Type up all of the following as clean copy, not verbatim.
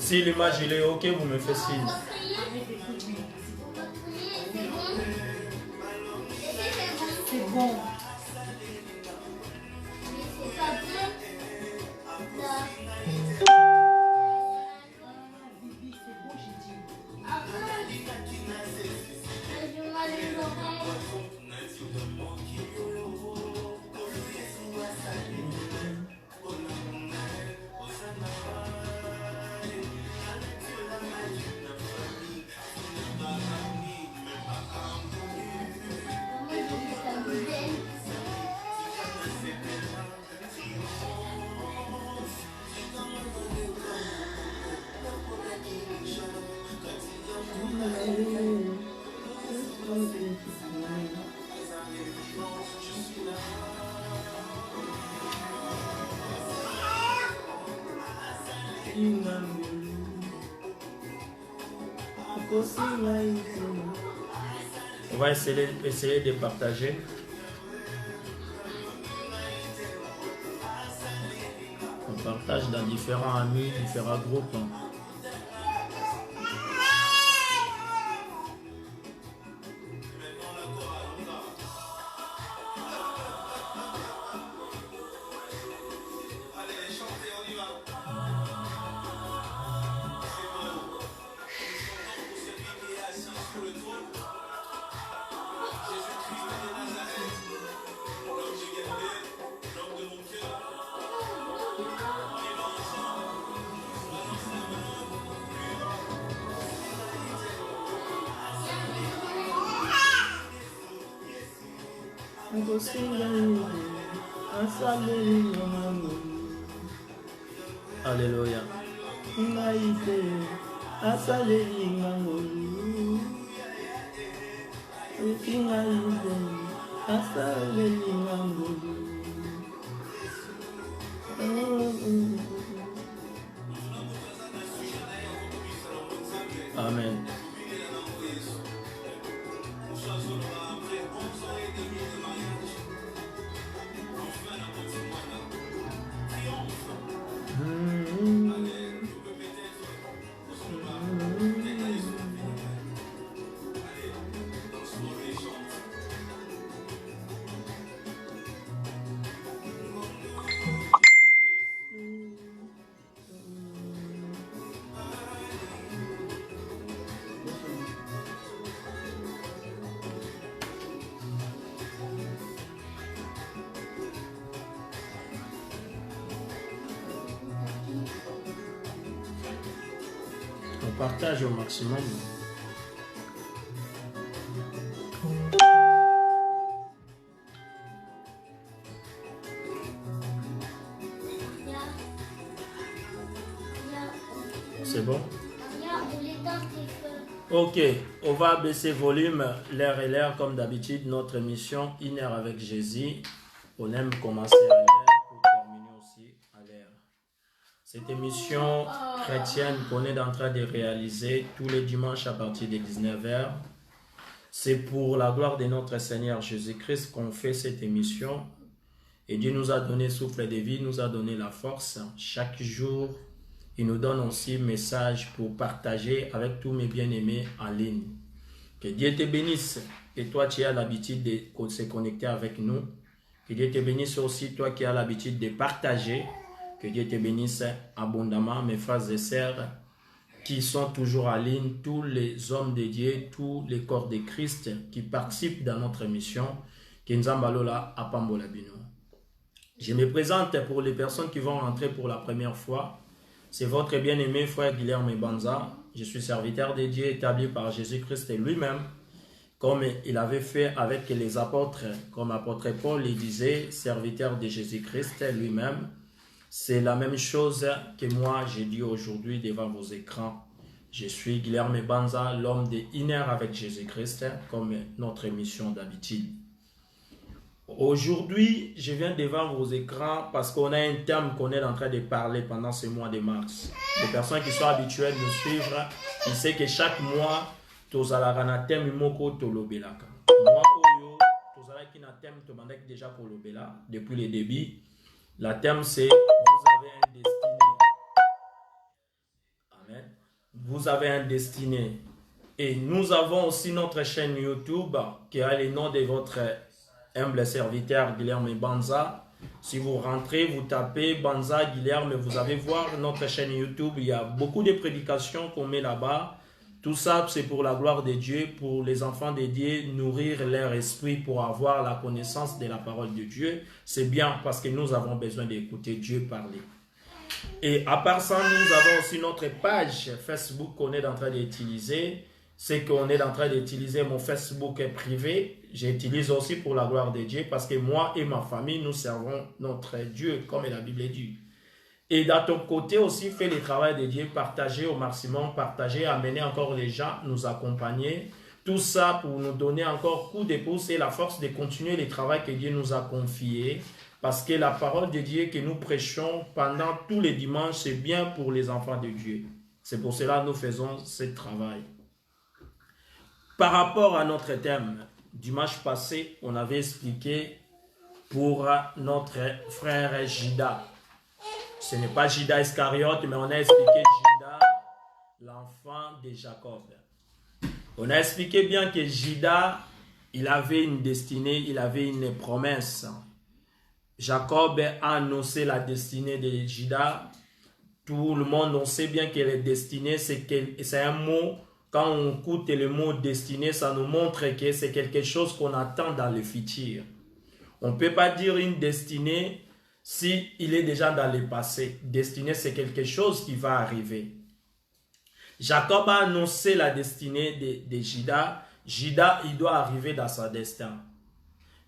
Si l'image il est ok, vous me faites signe. C'est bon. On va essayer de partager. On partage dans différents amis, différents groupes. Alléluia. Amen. On partage au maximum. C'est bon? Ok, on va baisser volume, l'air et l'air comme d'habitude. Notre émission, Une heure avec Jésus. On aime commencer à l'air pour terminer aussi à l'air. Cette émission chrétienne qu'on est en train de réaliser tous les dimanches à partir de 19h, c'est pour la gloire de notre Seigneur Jésus-Christ qu'on fait cette émission. Et Dieu nous a donné souffle de vie, nous a donné la force. Chaque jour, il nous donne aussi un message pour partager avec tous mes bien-aimés en ligne. Que Dieu te bénisse. Et toi, tu as l'habitude de se connecter avec nous. Que Dieu te bénisse aussi, toi qui as l'habitude de partager. Que Dieu te bénisse abondamment, mes frères et sœurs qui sont toujours en ligne, tous les hommes de Dieu, tous les corps de Christ qui participent dans notre émission. Que Nzambalola Apambola Bino. Je me présente pour les personnes qui vont rentrer pour la première fois. C'est votre bien-aimé frère Guilherme Banza. Je suis serviteur de Dieu établi par Jésus-Christ lui-même, comme il avait fait avec les apôtres, comme l'apôtre Paul le disait, serviteur de Jésus-Christ lui-même. C'est la même chose que moi j'ai dit aujourd'hui devant vos écrans. Je suis Guilherme Banza, l'homme de Une heure avec Jésus-Christ, comme notre émission d'habitude. Aujourd'hui, je viens devant vos écrans parce qu'on a un thème qu'on est en train de parler pendant ce mois de mars. Les personnes qui sont habituées de nous suivre, ils savent que chaque mois, tozalaka na thème moko tolobelaka. Moi oyo, tozalaki na thème tobandaki déjà kolobela depuis le début. La thème c'est vous avez un destiné. Amen. vous avez un destiné. Et nous avons aussi notre chaîne YouTube qui a le nom de votre humble serviteur Guilherme Banza. Si vous rentrez, vous tapez Banza Guilherme, vous allez voir notre chaîne YouTube. Il y a beaucoup de prédications qu'on met là-bas. Tout ça, c'est pour la gloire de Dieu, pour les enfants de Dieu, nourrir leur esprit pour avoir la connaissance de la parole de Dieu. C'est bien parce que nous avons besoin d'écouter Dieu parler. Et à part ça, nous avons aussi notre page Facebook qu'on est en train d'utiliser. C'est qu'on est en train d'utiliser mon Facebook privé. J'utilise aussi pour la gloire de Dieu parce que moi et ma famille, nous servons notre Dieu comme la Bible dit. Et dans ton côté aussi, fais le travail de Dieu, partager au maximum, partager, amener encore les gens, nous accompagner. Tout ça pour nous donner encore coup de pouce et la force de continuer le travail que Dieu nous a confié. Parce que la parole de Dieu que nous prêchons pendant tous les dimanches, c'est bien pour les enfants de Dieu. C'est pour cela que nous faisons ce travail. Par rapport à notre thème, dimanche passé, on avait expliqué pour notre frère Judas. Ce n'est pas Judas Iscariote, mais on a expliqué Judas, l'enfant de Jacob. On a expliqué bien que Judas, il avait une destinée, il avait une promesse. Jacob a annoncé la destinée de Judas. Tout le monde, on sait bien que la destinée, c'est un mot. Quand on écoute le mot destinée, ça nous montre que c'est quelque chose qu'on attend dans le futur. On ne peut pas dire une destinée si il est déjà dans le passé. Destinée, c'est quelque chose qui va arriver. Jacob a annoncé la destinée de Judas. Judas, il doit arriver dans son destin.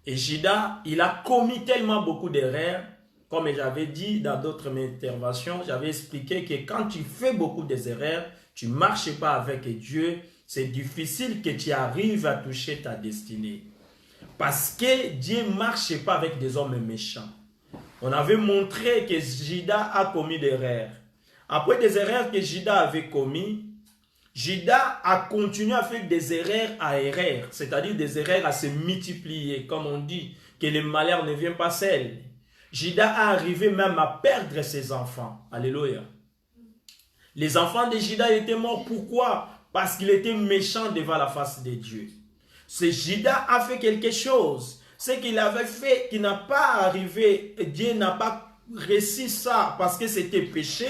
Et Judas, il a commis tellement beaucoup d'erreurs. Comme j'avais dit dans d'autres interventions, j'avais expliqué que quand tu fais beaucoup d'erreurs, tu ne marches pas avec Dieu, c'est difficile que tu arrives à toucher ta destinée. Parce que Dieu ne marche pas avec des hommes méchants. On avait montré que Judas a commis des erreurs. Après des erreurs que Judas avait commis, Judas a continué à faire des erreurs à erreurs, c'est-à-dire des erreurs à se multiplier, comme on dit, que le malheur ne vient pas seul. Judas a arrivé même à perdre ses enfants. Alléluia. Les enfants de Judas étaient morts. Pourquoi? Parce qu'il était méchant devant la face de Dieu. Ce Judas a fait quelque chose. Ce qu'il avait fait, qui n'a pas arrivé, Dieu n'a pas réussi ça parce que c'était péché.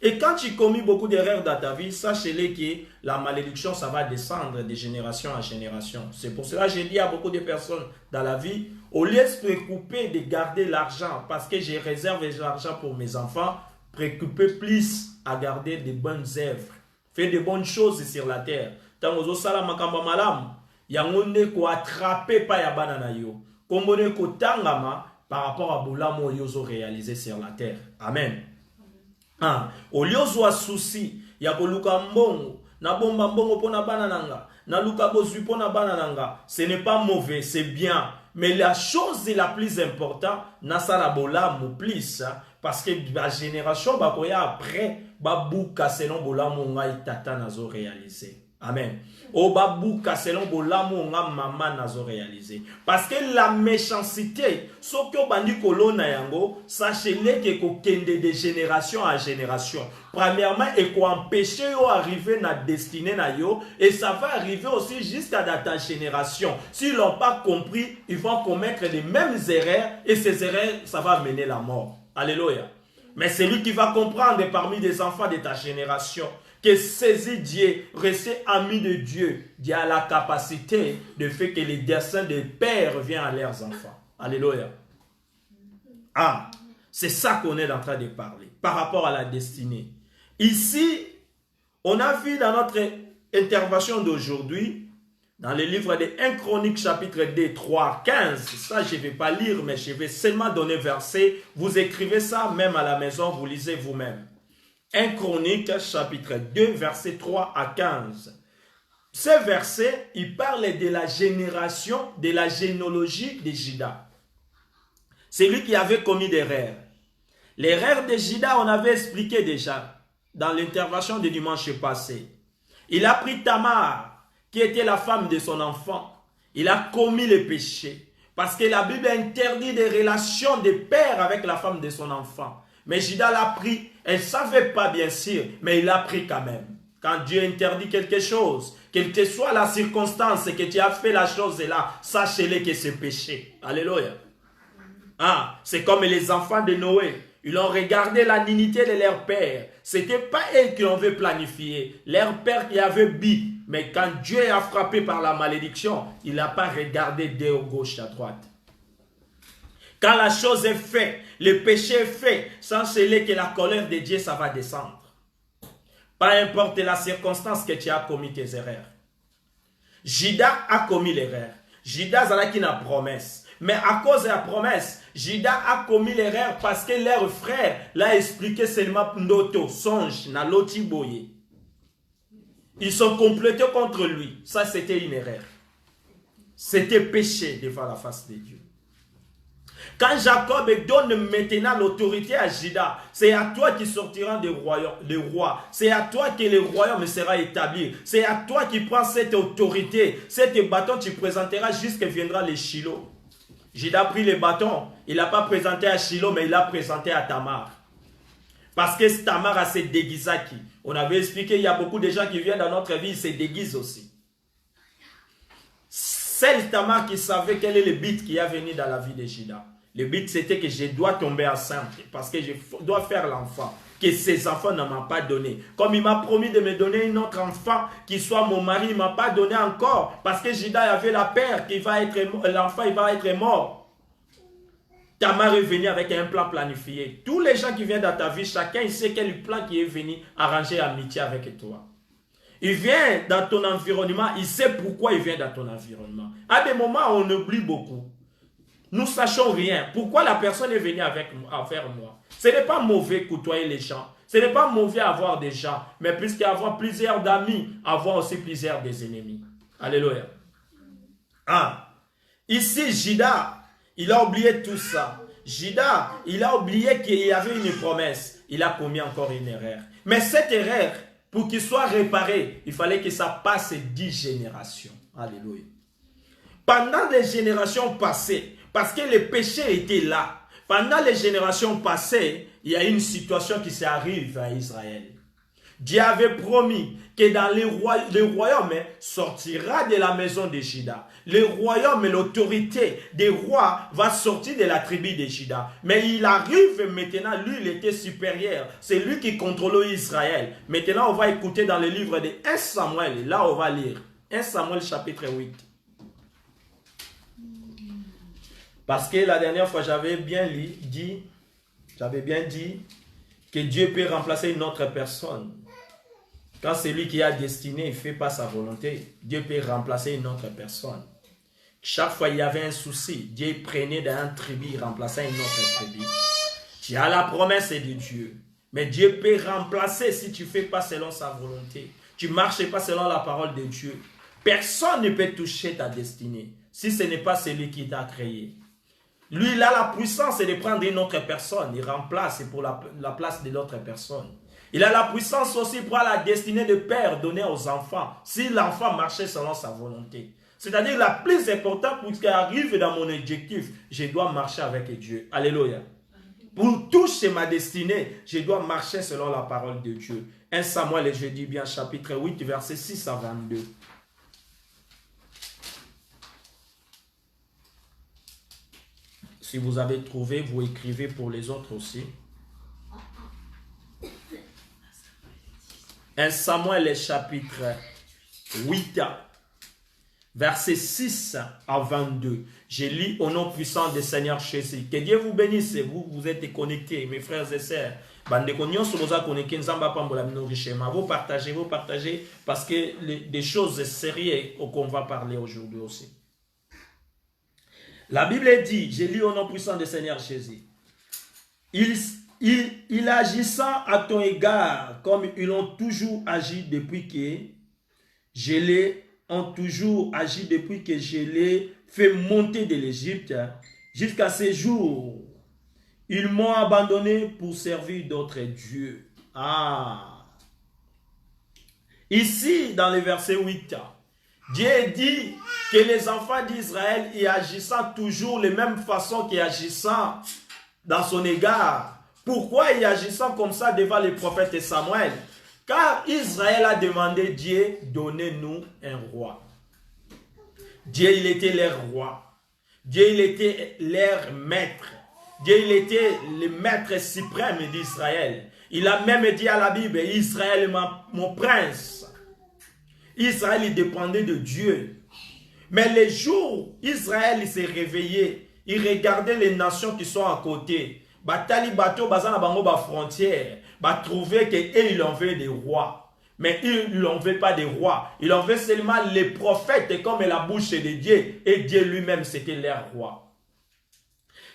Et quand tu commis beaucoup d'erreurs dans ta vie, sachez-le que la malédiction, ça va descendre de génération en génération. C'est pour cela que j'ai dit à beaucoup de personnes dans la vie, au lieu de se préoccuper de garder l'argent, parce que j'ai réservé l'argent pour mes enfants, préoccupez plus à garder de bonnes œuvres. Faites de bonnes choses sur la terre. Tant que vous avez makamba malam, yangonde ko attraper pa ya banana yo. Kombone ko tangama par rapport à bolamo yozo réalisé sur la terre. Amen. Au lieu de souci, ya koluka mbongo, na bomba mbongo pona banananga, na luka bozui pona banananga, ce n'est pas mauvais, c'est bien. Mais la chose la plus importante, na sala bolamo plus, parce que la génération bakoya après, babuka selon bolamo ngai tata nazo réalisé. Amen. O babuka selon bolamo nga mama nazo réalisé. Parce que la méchanceté, sokyo bandi kolona yango, sachez-le que ko kende de génération en génération. Premièrement, et ko empêcher yo arriver na destinée na yo, et ça va arriver aussi jusqu'à ta génération. S'ils n'ont pas compris, ils vont commettre les mêmes erreurs, et ces erreurs, ça va mener la mort. Alléluia. Mais c'est lui qui va comprendre parmi des enfants de ta génération que saisit Dieu, rester ami de Dieu. Dieu a la capacité de faire que les desseins des pères viennent à leurs enfants. Alléluia. C'est ça qu'on est en train de parler par rapport à la destinée. Ici, on a vu dans notre intervention d'aujourd'hui, dans le livre de 1 Chronique chapitre 2, 3, 15, ça je ne vais pas lire, mais je vais seulement donner verset. Vous écrivez ça même à la maison, vous lisez vous-même. 1 Chronique chapitre 2, verset 3 à 15. Ce verset, il parle de la génération, de la généalogie de Judas. C'est lui qui avait commis des erreurs. L'erreur de Judas, on avait expliqué déjà dans l'intervention du dimanche passé. Il a pris Tamar, qui était la femme de son enfant. Il a commis le péché. Parce que la Bible interdit des relations de père avec la femme de son enfant. Mais Judas l'a pris. Elle ne savait pas bien sûr, mais il l'a pris quand même. Quand Dieu interdit quelque chose, quelle que soit la circonstance que tu as fait la chose là, sache-le que c'est péché. Alléluia. Ah, c'est comme les enfants de Noé. Ils ont regardé la dignité de leur père. Ce n'était pas eux qui l'avaient planifié. Leur père qui avait bu. Mais quand Dieu a frappé par la malédiction, il n'a pas regardé de gauche à droite. Quand la chose est faite, le péché est fait, sachez-le que la colère de Dieu, ça va descendre. Pas importe la circonstance que tu as commis tes erreurs. Judas a commis l'erreur. Judas a qui n'a promesse. Mais à cause de la promesse, Judas a commis l'erreur parce que leur frère l'a expliqué seulement Ndoto, songe, Naloti Boye. Ils sont complotés contre lui. Ça, c'était une erreur. C'était péché devant la face de Dieu. Quand Jacob donne maintenant l'autorité à Judas, c'est à toi qui sortira des rois. C'est à toi que le royaume sera établi. C'est à toi qui prends cette autorité. Cet bâton, tu présenteras jusqu'à viendra le Shiloh. Judas a pris le bâton. Il n'a pas présenté à Shiloh, mais il l'a présenté à Tamar. Parce que Tamar a ses déguisaki. On avait expliqué, il y a beaucoup de gens qui viennent dans notre vie, ils se déguisent aussi. C'est Tamar qui savait quel est le but qui est venu dans la vie de Judas. Le but, c'était que je dois tomber enceinte parce que je dois faire l'enfant que ces enfants ne m'ont pas donné. Comme il m'a promis de me donner un autre enfant qui soit mon mari, il ne m'a pas donné encore parce que Judas avait la peur qu'il va être l'enfant, il va être mort. Tamar est venu avec un plan planifié. Tous les gens qui viennent dans ta vie, chacun il sait quel plan qui est venu arranger amitié avec toi. Il vient dans ton environnement, il sait pourquoi il vient dans ton environnement. À des moments, on oublie beaucoup. Nous ne sachons rien. Pourquoi la personne est venue envers moi? Ce n'est pas mauvais côtoyer les gens. Ce n'est pas mauvais avoir des gens. Mais puisqu'avoir plusieurs d'amis, avoir aussi plusieurs des ennemis. Alléluia. Ah. Ici, Judas, il a oublié tout ça. Judas, il a oublié qu'il y avait une promesse. Il a commis encore une erreur. Mais cette erreur, pour qu'il soit réparé, il fallait que ça passe 10 générations. Alléluia. Pendant les générations passées, parce que le péché était là, pendant les générations passées, il y a une situation qui s'arrive à Israël. Dieu avait promis que dans le royaume sortira de la maison de Juda. Le royaume et l'autorité des rois va sortir de la tribu de Juda. Mais il arrive maintenant, lui il était supérieur. C'est lui qui contrôlait Israël. Maintenant on va écouter dans le livre de 1 Samuel. Là on va lire 1 Samuel chapitre 8. Parce que la dernière fois j'avais bien dit que Dieu peut remplacer une autre personne. Quand celui qui a destiné ne fait pas sa volonté, Dieu peut remplacer une autre personne. Chaque fois il y avait un souci, Dieu prenait d'un tribu, il remplaçait une autre tribu. Tu as la promesse de Dieu, mais Dieu peut remplacer si tu ne fais pas selon sa volonté. Tu ne marches pas selon la parole de Dieu. Personne ne peut toucher ta destinée si ce n'est pas celui qui t'a créé. Lui, il a la puissance de prendre une autre personne. Il remplace pour la place de l'autre personne. Il a la puissance aussi pour la destinée de père donnée aux enfants. Si l'enfant marchait selon sa volonté. C'est-à-dire la plus importante pour qu'il arrive dans mon objectif, je dois marcher avec Dieu. Alléluia. Pour toucher ma destinée, je dois marcher selon la parole de Dieu. 1 Samuel, je dis bien, chapitre 8, verset 6 à 22. Si vous avez trouvé, vous écrivez pour les autres aussi. 1 Samuel chapitre 8, verset 6 à 22. Je lis au nom puissant du Seigneur Jésus. Que Dieu vous bénisse. Vous êtes connectés, mes frères et sœurs. Vous partagez parce que des choses sérieuses qu'on va parler aujourd'hui aussi. La Bible dit, je lis au nom puissant du Seigneur Jésus. Il agissant à ton égard comme ils ont toujours agi depuis que je l'ai fait monter de l'Égypte jusqu'à ce jour. Ils m'ont abandonné pour servir d'autres dieux. Ah. Ici, dans le verset 8, Dieu dit que les enfants d'Israël y agissant toujours de la même façon qu'ils agissant dans son égard. Pourquoi y agissant comme ça devant le prophète Samuel? Car Israël a demandé Dieu, donnez-nous un roi. Dieu, il était leur roi. Dieu, il était leur maître. Dieu, il était le maître suprême d'Israël. Il a même dit à la Bible, Israël est mon prince. Israël, il dépendait de Dieu. Mais les jours où Israël s'est réveillé, il regardait les nations qui sont à côté. Batali bateau bazana bango ba frontière, ba trouver que ils en veulent des rois. Mais ils n'en veulent pas des rois. Ils en veulent seulement les prophètes comme la bouche de Dieu. Et Dieu lui-même, c'était leur roi.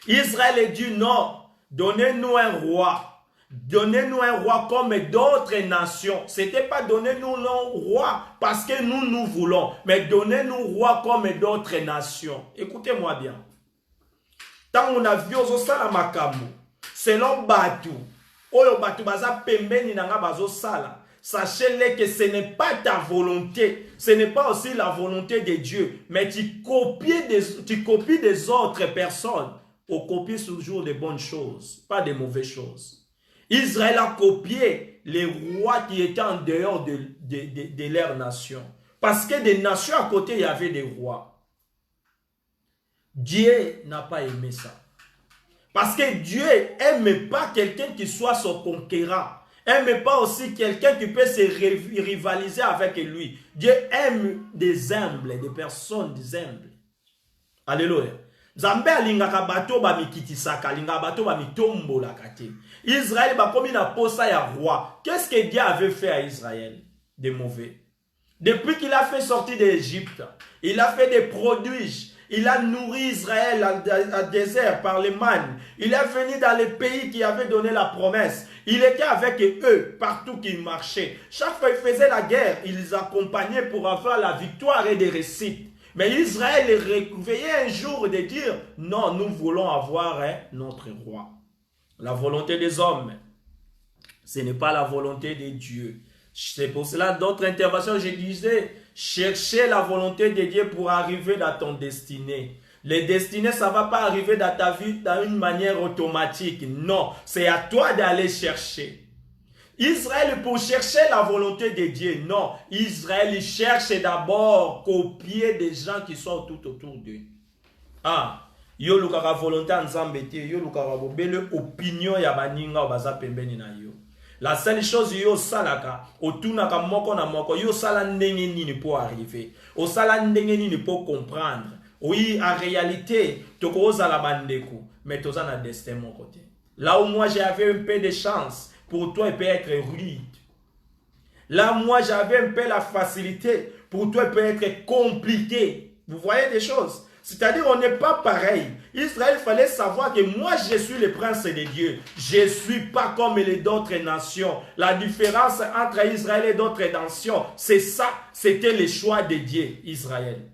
Israël a dit non, donnez-nous un roi. Donnez-nous un roi comme d'autres nations. Ce n'était pas donnez-nous un roi parce que nous voulons. Mais donnez-nous un roi comme d'autres nations. Écoutez-moi bien. Tant on a vu au Salamakamu, selon Batu, Oyo Batu baza pembeni nanga bazo sala. Sachez-le que ce n'est pas ta volonté, ce n'est pas aussi la volonté de Dieu, mais tu copies des autres personnes. On copie toujours des bonnes choses, pas des mauvaises choses. Israël a copié les rois qui étaient en dehors de leur nation. Parce que des nations à côté, il y avait des rois. Dieu n'a pas aimé ça. Parce que Dieu n'aime pas quelqu'un qui soit son conquérant. N'aime pas aussi quelqu'un qui peut se rivaliser avec lui. Dieu aime des humbles, des personnes humbles. Alléluia. Nzambe alingaka bato ba mikitisaka, alingaka bato ba mitombola kate. Israël ba komi na posa ya roi. Qu'est-ce que Dieu avait fait à Israël de mauvais? Depuis qu'il a fait sortir d'Égypte, il a fait des prodiges. Il a nourri Israël à désert par les mannes. Il est venu dans les pays qui avaient donné la promesse. Il était avec eux partout qu'ils marchaient. Chaque fois qu'ils faisaient la guerre, il les accompagnait pour avoir la victoire et des réussites. Mais Israël est réveillé un jour de dire, non, nous voulons avoir notre roi. La volonté des hommes, ce n'est pas la volonté de Dieu. C'est pour cela, d'autres interventions, je disais, chercher la volonté de Dieu pour arriver dans ton destinée. Les destinées, ça ne va pas arriver dans ta vie d'une manière automatique. Non, c'est à toi d'aller chercher. Israël, pour chercher la volonté de Dieu, non. Israël, il cherche d'abord copier des gens qui sont tout autour d'eux. Ah, yo lukaka volonté nzambe te, yo lukaka bobele opinion ya baninga baza pembeni na yo. La seule chose yo salaka, otunaka moko na moko, yo sala ndenge nini pour arriver. O sala ndenge nini pour comprendre. Oui, en réalité, toko la bandeko, mais toza na destin mon côté. Là où moi j'avais un peu de chance, pour toi il peut être rude. Là moi j'avais un peu la facilité, pour toi il peut être compliqué. Vous voyez des choses? C'est-à-dire on n'est pas pareil. Israël, il fallait savoir que moi je suis le prince de Dieu. Je ne suis pas comme les autres nations. La différence entre Israël et d'autres nations, c'est ça. C'était le choix de Dieu, Israël.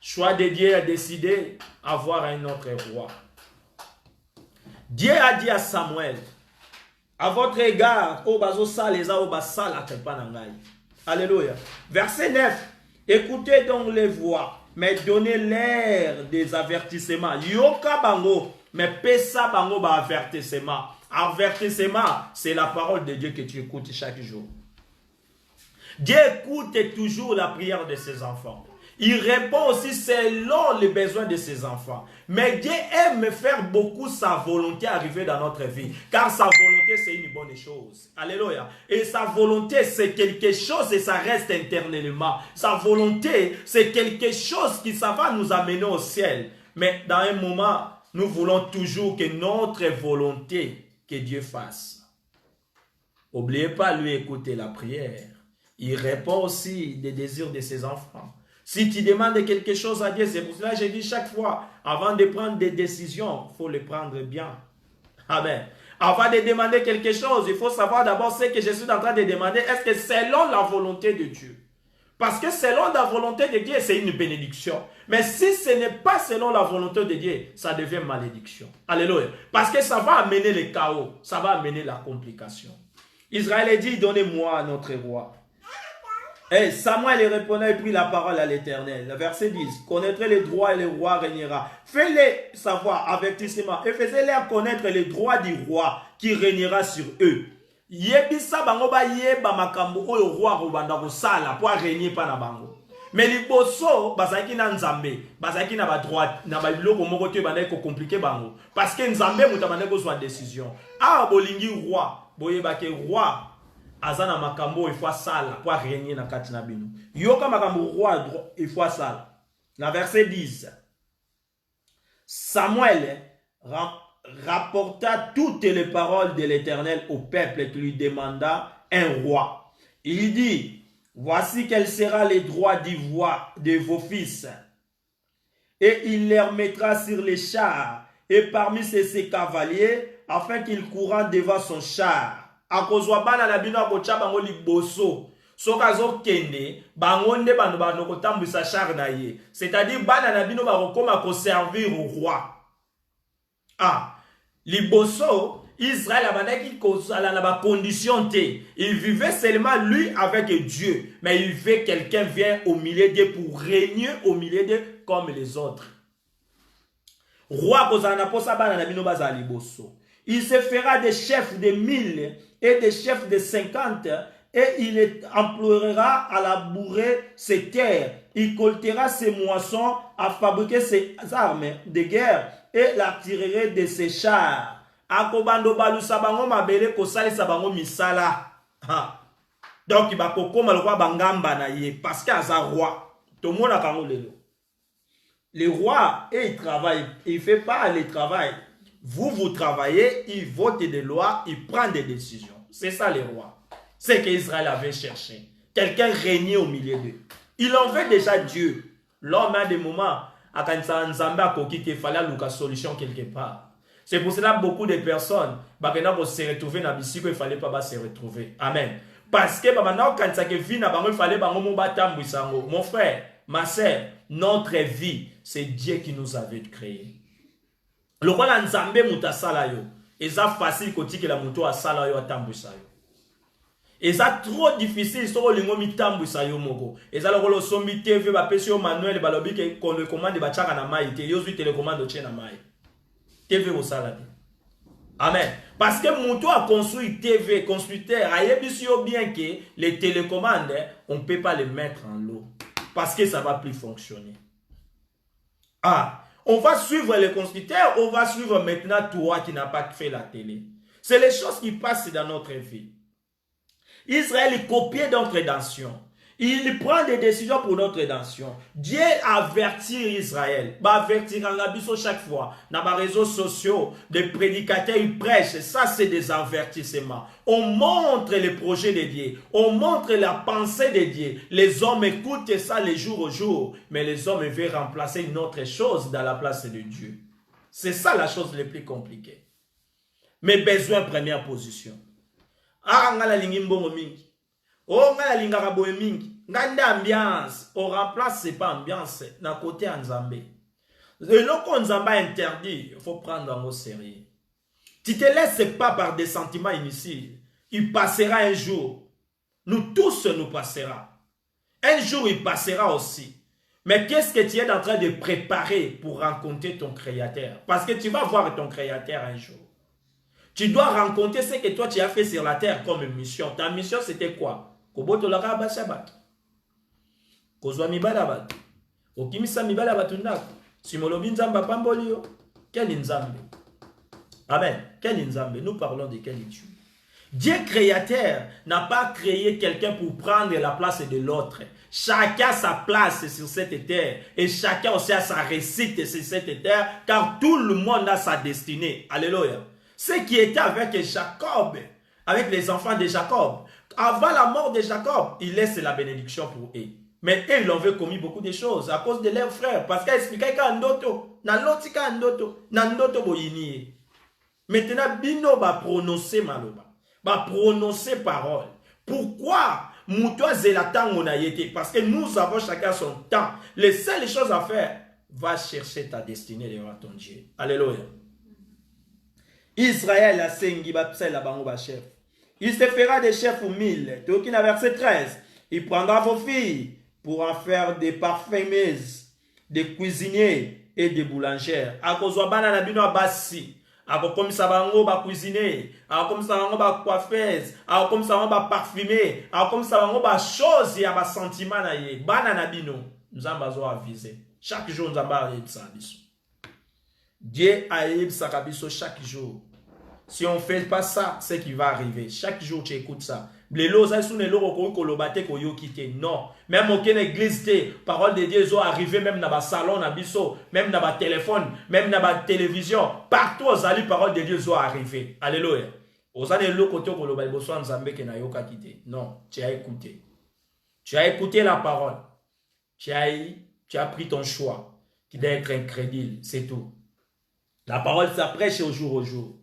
Choix de Dieu a décidé d'avoir un autre roi. Dieu a dit à Samuel, à votre égard, alléluia. Verset 9, écoutez donc les voix, mais donnez-leur des avertissements. Yoka bango, mais pesa bango ba avertissement. Avertissement, c'est la parole de Dieu que tu écoutes chaque jour. Dieu écoute toujours la prière de ses enfants. Il répond aussi selon les besoins de ses enfants. Mais Dieu aime faire beaucoup sa volonté arriver dans notre vie. Car sa volonté, c'est une bonne chose. Alléluia. Et sa volonté, c'est quelque chose et ça reste éternellement. Sa volonté, c'est quelque chose qui ça va nous amener au ciel. Mais dans un moment, nous voulons toujours que notre volonté, que Dieu fasse. N'oubliez pas lui écouter la prière. Il répond aussi des désirs de ses enfants. Si tu demandes quelque chose à Dieu, c'est pour cela que je dis chaque fois, avant de prendre des décisions, il faut les prendre bien. Amen. Avant de demander quelque chose, il faut savoir d'abord ce que je suis en train de demander. Est-ce que c'est selon la volonté de Dieu? Parce que selon la volonté de Dieu, c'est une bénédiction. Mais si ce n'est pas selon la volonté de Dieu, ça devient malédiction. Alléluia. Parce que ça va amener le chaos. Ça va amener la complication. Israël a dit, donnez-moi notre roi. Et Samuel répondait et prit la parole à l'Éternel. Le verset 10. Connaîtrez les droits et le roi régnera. Fais-les savoir, avertissement. Et faisez-les connaître les droits du roi qui régnera sur eux. Yebisa bango ba yeba makambo oyo roi robanda ko sala pour régner pa na bango. Mais liboso bazaki na nzambe, bazaki na ba droite, na ba biloko moko te bana ko compliquer bango parce que nzambe mutabane ko soit décision. Ah bolingi roi, boyeba ke roi azana makambo il faut sala pour régner na kati na bino. Yoka makambo roi il faut sala. Na verset 10. Samuel rapporta toutes les paroles de l'Éternel au peuple qui lui demanda un roi. Il dit, voici quel sera le droit d'ivoire de vos fils. Et il les mettra sur les chars et parmi ses cavaliers afin qu'ils courant devant son char. Akozwa bana na bino akocha bango liboso. Sokazo kende bangonde bano bano kotambisa char na ye. C'est-à-dire bana na bino bakoma ko servir au roi. Ah, liboso Israël abandaki kozala na ba condition te. Il vivait seulement lui avec Dieu, mais il veut quelqu'un vient au milieu d'eux pour régner au milieu d'eux comme les autres. Roi kozana posa bana na bino baza liboso. Il se fera des chefs de 1000 et des chefs de 50 et il emploiera à labourer ses terres. Il coltera ses moissons à fabriquer ses armes de guerre et la tirerait de ses chars. Akobando balusa bango mabele kosalisa bango misala. Donc il va kokoma le roi bangamba na ye parce qu'il a roi. Tout le monde a kango lelo. Le roi il travaille, il fait pas le travail. Vous travaillez, il vote des lois, il prend des décisions. C'est ça le roi. C'est qu'Israël avait cherché. Quelqu'un régnait au milieu d'eux. Il en veut déjà Dieu. L'homme a des moments à quand ça il fallait une solution quelque part. C'est pour cela que beaucoup de personnes pour se retrouver dans le il ne fallait pas se retrouver. Amen. Parce que maintenant, quand ça vit, il fallait mon frère, ma soeur, notre vie, c'est Dieu qui nous avait créé. Le roi Nzambe mutasala yo. Et ça facile que la moto a sala yo atambwisa yo. Et ça trop difficile so lingo mitambwisa yo moko. Et ça le sombi TV ba pesi yo manuel balobi ke qu'on le commande ba chaka na mai te yo zui télécommande tche na mai. TV au sala. Amen. Parce que moto a construit TV, constructeur a yebisi yo bien que les télécommandes on peut pas les mettre en l'eau parce que ça va plus fonctionner. Ah, on va suivre les constructeurs, on va suivre maintenant toi qui n'as pas fait la télé. C'est les choses qui passent dans notre vie. Israël copiait notre rédemption. Il prend des décisions pour notre rédemption. Dieu avertit Israël. Avertir en abysso chaque fois. Dans les réseaux sociaux, les prédicateurs, ils prêchent. Ça, c'est des avertissements. On montre les projets de Dieu. On montre la pensée de Dieu. Les hommes écoutent ça les jours au jour. Mais les hommes veulent remplacer une autre chose dans la place de Dieu. C'est ça la chose la plus compliquée. Mais besoin, première position. Ah, ngala lingimbongo mingi. Oh, ngala lingaka boye mingi. Nganda ambiance. On remplace, c'est pas ambiance. Na côté Nzambe. Et lorsqu'on Nzamba interdit, il faut prendre au sérieux. Tu te laisses pas par des sentiments inutiles. Il passera un jour. Nous tous nous passera. Un jour, il passera aussi. Mais qu'est-ce que tu es en train de préparer pour rencontrer ton Créateur? Parce que tu vas voir ton Créateur un jour. Tu dois rencontrer ce que toi tu as fait sur la terre comme mission. Ta mission c'était quoi? Koboto la kaba shabat. Kozwa mibala bat. Okimisa mibala batundako. Simolobi nzamba pambolio. Quel nzambe? Amen. Quel nzambe? Nous parlons de quel Dieu? Dieu créateur n'a pas créé quelqu'un pour prendre la place de l'autre. Chacun a sa place sur cette terre. Et chacun aussi a sa réussite sur cette terre. Car tout le monde a sa destinée. Alléluia. Ceux qui étaient avec Jacob, avec les enfants de Jacob, avant la mort de Jacob, il laisse la bénédiction pour eux. Mais eux, ils ont commis beaucoup de choses à cause de leurs frères. Parce qu'ils expliquaient qu'Andoto, Nalotika Andoto, Nandoto Boyini. Maintenant, Bino va prononcer Maloba, va prononcer parole. Pourquoi Moutoua Zélatan on a été? Parce que nous avons chacun son temps. Les seules choses à faire, va chercher ta destinée devant ton Dieu. Alléluia. Israël a sengi la bango chef. Il se fera des chefs aux 1000. Tokina verset 13. Il prendra vos filles pour en faire des parfumeuses, des cuisiniers et des boulangères. Akozwa bana na bino abasi. Comme ça va cuisiner, comme ça va coiffeuse, comme ça va parfumer, comme ça va choses, il y a sentiment na ye. Banana bino, nous avons avisé. Chaque jour nous avons avisé ça. Dieu a avisé ça chaque jour. Si on ne fait pas ça, c'est qui va arriver. Chaque jour tu écoutes ça. Non, même aucune église, parole de Dieu sont arrivées même dans le salon, même dans le téléphone, même dans la télévision. Partout aux alliés, parole de Dieu sont arrivées. Alléluia. Aux alliés, le côté où le Bible soit en Zambé qui n'a pas quitté. Non, tu as écouté. Tu as écouté la parole. Tu as pris ton choix qui doit être incrédule. C'est tout. La parole s'apprêche au jour au jour.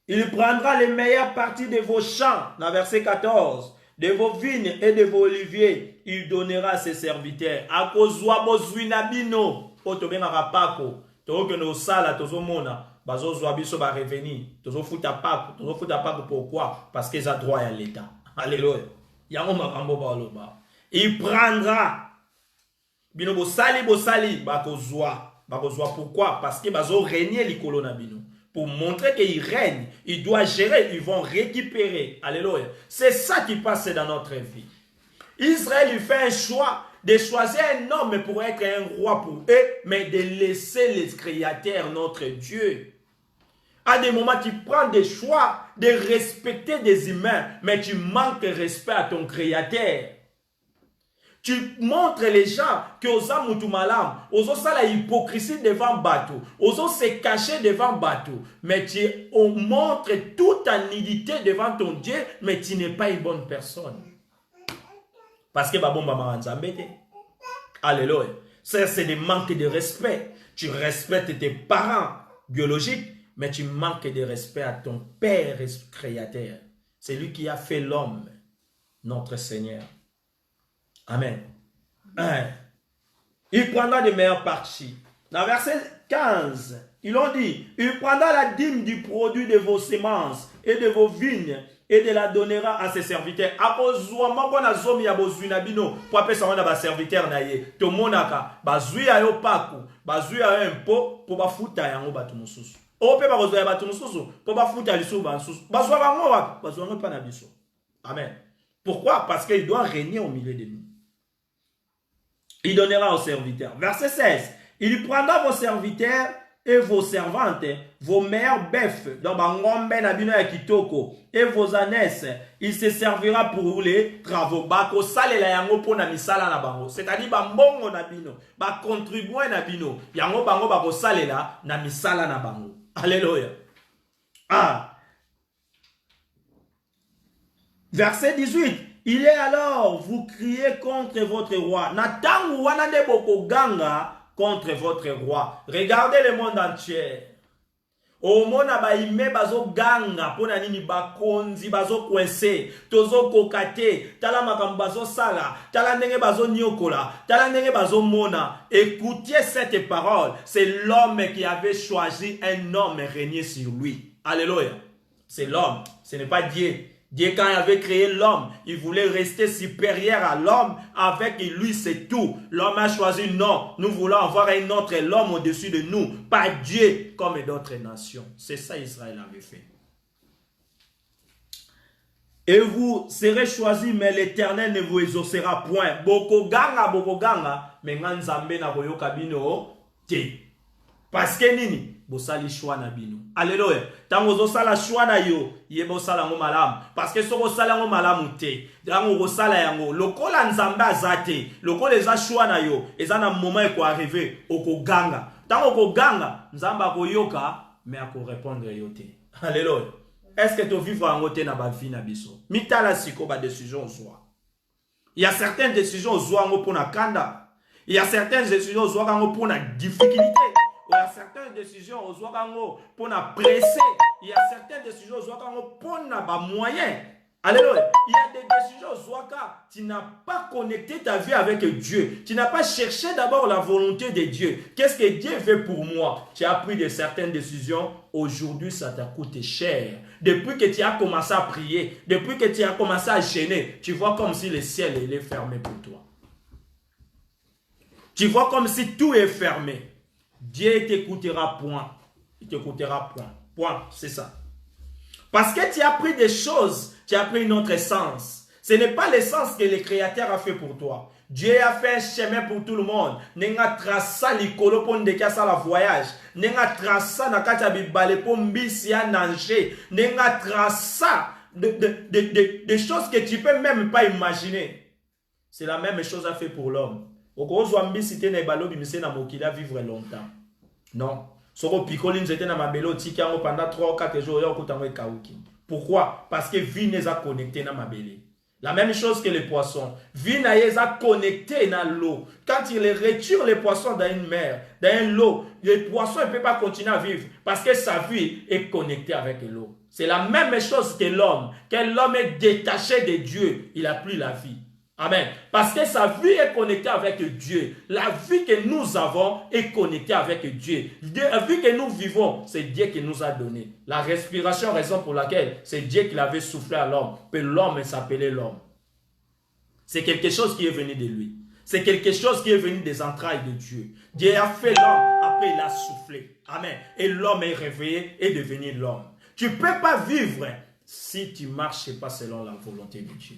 Il prendra les meilleures parties de vos champs, dans verset 14, de vos vignes et de vos oliviers. Il donnera à ses serviteurs. A kozwa bozwina bino, otobenga rapako, toke no sala tozo mona, bazo zwa biso ba revenir, tozo futa pako pourquoi? Parce qu'ils ont droit à l'état. Alléluia. Yango makambo ba loba. Il prendra bino bosali bakozwa pourquoi? Parce que bazo régner likolo na bino. Pour montrer qu'il règne, il doit gérer, ils vont récupérer. Alléluia. C'est ça qui passe dans notre vie. Israël, il fait un choix de choisir un homme pour être un roi pour eux, mais de laisser les créateurs, notre Dieu. À des moments, tu prends des choix de respecter des humains, mais tu manques de respect à ton créateur. Tu montres les gens que aux malam, aux la hypocrisie devant bateau, aux se cacher devant bateau, mais tu montres toute ta nudité devant ton Dieu, mais tu n'es pas une bonne personne. Parce que alléluia. Ça, c'est des manques de respect. Tu respectes tes parents biologiques, mais tu manques de respect à ton Père créateur. C'est lui qui a fait l'homme, notre Seigneur. Amen. Il prendra de meilleures parties. Dans verset 15, ils ont dit, il prendra la dîme du produit de vos semences et de vos vignes et de la donnera à ses serviteurs. Amen. Pourquoi? Parce qu'il doit régner au milieu de nous. Il donnera aux serviteurs. Verset 16. Il prendra vos serviteurs et vos servantes, vos meilleurs bœufs, et vos ânesses. Il se servira pour les travaux. C'est-à-dire, alléluia. Verset 18. Il est alors, vous criez contre votre roi. Natangu wanande boko ganga contre votre roi. Regardez le monde entier. Au monde abaime bazo ganga pona nini bakonzi bazo coincé tozo kokate tala makambo bazo sala tala ndenge bazo nyokola tala ndenge bazo mona. Écoutez cette parole. C'est l'homme qui avait choisi un homme régner sur lui. Alléluia. C'est l'homme. Ce n'est pas Dieu. Dieu, quand il avait créé l'homme, il voulait rester supérieur à l'homme. Avec lui, c'est tout. L'homme a choisi non. Nous voulons avoir un autre l'homme au-dessus de nous. Pas Dieu comme d'autres nations. C'est ça Israël avait fait. Et vous serez choisis, mais l'Éternel ne vous exaucera point. Boko ganga, mais nganzambe na boyo kabino te. Parce que nini? Bosali choix na bino. Alléluia. Tango zo sala choix na yo, yebo sala ngo malam. Parce que soko sala ngo malamu te. Tango go sala yango, lokola nzamba azate, lokola eza choix na yo, eza na moment ko arriver oko ganga. Tango ko ganga, nzamba ko yoka, mais ako répondre yo te. Alléluia. Est-ce que tu vivre en côté na ba vie na biso? Mitala siko ba décision soit. Il y a certaines décisions au ngo pour na kanda. Il y a certaines décisions au ngo pour na difficulté. Il y a certaines décisions aux Ouagango pour nous presser. Il y a certaines décisions aux Ouagango pour nous moyens. Alléluia. Il y a des décisions aux Ouagango. Tu n'as pas connecté ta vie avec Dieu. Tu n'as pas cherché d'abord la volonté de Dieu. Qu'est-ce que Dieu veut pour moi? Tu as pris de certaines décisions. Aujourd'hui, ça t'a coûté cher. Depuis que tu as commencé à prier, depuis que tu as commencé à gêner, tu vois comme si le ciel est fermé pour toi. Tu vois comme si tout est fermé. Dieu t'écoutera point. Il t'écoutera point. Point, c'est ça. Parce que tu as pris des choses, tu as pris une autre essence. Ce n'est pas l'essence que le Créateur a fait pour toi. Dieu a fait un chemin pour tout le monde. Nenga trasa likolo pour ndeka sa la voyage. Nenga trasa nakata bibale pour mbisi à nager. Nenga trasa des choses que tu peux même pas imaginer. C'est la même chose à faire pour l'homme. Okozwa mbisi te na balobi mise na mokili vivre longtemps. Non. Soko pikoli nzete na mabelo tiki yango pendant 3 ou 4 jours ya okutango ekauki. Pourquoi? Parce que vie n'est pas connectée na mabele. La même chose que les poissons. Vie n'est pas connectée dans l'eau. Quand il retire les poissons dans une mer, dans l'eau, les poissons ne peuvent pas continuer à vivre parce que sa vie est connectée avec l'eau. C'est la même chose que l'homme. Quand l'homme est détaché de Dieu, il n'a plus la vie. Amen. Parce que sa vie est connectée avec Dieu. La vie que nous avons est connectée avec Dieu. La vie que nous vivons, c'est Dieu qui nous a donné. La respiration, raison pour laquelle c'est Dieu qui l'avait soufflé à l'homme. Puis l'homme s'appelait l'homme. C'est quelque chose qui est venu de lui. C'est quelque chose qui est venu des entrailles de Dieu. Dieu a fait l'homme, après il a soufflé. Amen. Et l'homme est réveillé et devenu l'homme. Tu ne peux pas vivre si tu ne marches pas selon la volonté de Dieu.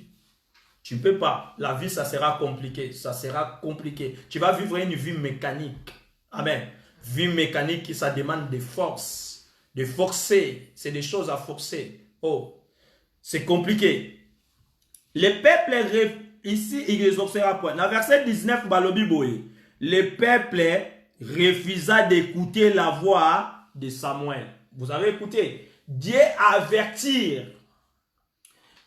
Tu ne peux pas. La vie, ça sera compliqué. Ça sera compliqué. Tu vas vivre une vie mécanique. Amen. Vie mécanique, ça demande des forces. De forcer. C'est des choses à forcer. Oh, c'est compliqué. Les peuples, ici, il les observe point. Dans verset 19, Balobi Boye, le peuple refusa d'écouter la voix de Samuel. Vous avez écouté? Dieu avertit.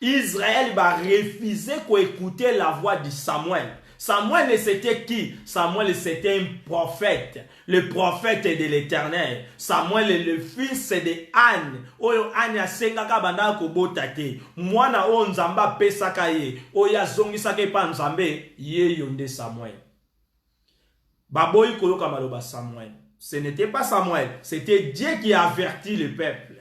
Israël va refuser d'écouter la voix de Samuel. Samuel, c'était qui? Samuel, c'était un prophète. Le prophète de l'Éternel. Samuel est le fils de Anne. Oyo Anne a sengaka banda ko botate. Mwana o nzamba pesaka ye. Oya zongisaka pa nzambe ye yonde Samuel. Baboyi koloka maloba Samuel. Ce n'était pas Samuel, c'était Dieu qui a averti le peuple.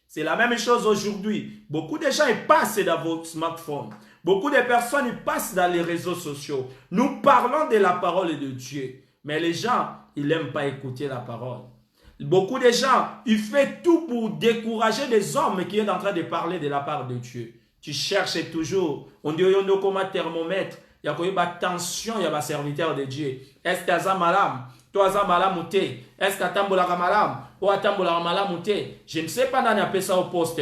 C'est la même chose aujourd'hui. Beaucoup de gens ils passent dans vos smartphones. Beaucoup de personnes ils passent dans les réseaux sociaux. Nous parlons de la parole de Dieu. Mais les gens, ils n'aiment pas écouter la parole. Beaucoup de gens, ils font tout pour décourager les hommes qui sont en train de parler de la part de Dieu. Tu cherches toujours. On dit comme un thermomètre. Il y a une tension, il y a un serviteur de Dieu. Est-ce que tu as malam? Toi, tu as malam ou t'es? Est-ce que tu as malam? Ou tu as malam ou t'es? Je ne sais pas si tu as fait ça au poste.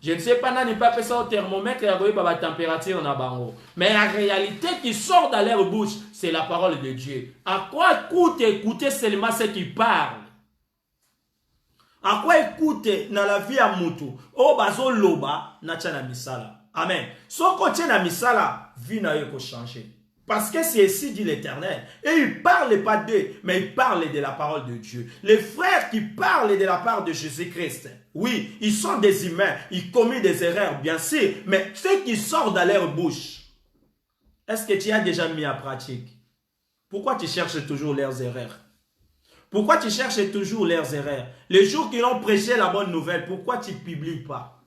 Je ne sais pas si tu as fait ça au thermomètre. Il y a une température dans bango. Mais la réalité qui sort dans leur bouche, c'est la parole de Dieu. À quoi écouter seulement ceux qui parlent? À quoi écouter dans la vie à Moutou? Oh, bazo loba, na tchana misala. Amen. Soko tchana misala, vie na yoko changer. Parce que c'est ici dit l'Éternel. Et il ne parle pas d'eux, mais il parle de la parole de Dieu. Les frères qui parlent de la part de Jésus-Christ, oui, ils sont des humains, ils commettent des erreurs, bien sûr, mais ce qui sort dans leur bouche, est-ce que tu as déjà mis en pratique? Pourquoi tu cherches toujours leurs erreurs? Pourquoi tu cherches toujours leurs erreurs? Les jours qu'ils ont prêché la bonne nouvelle, pourquoi tu ne publies pas?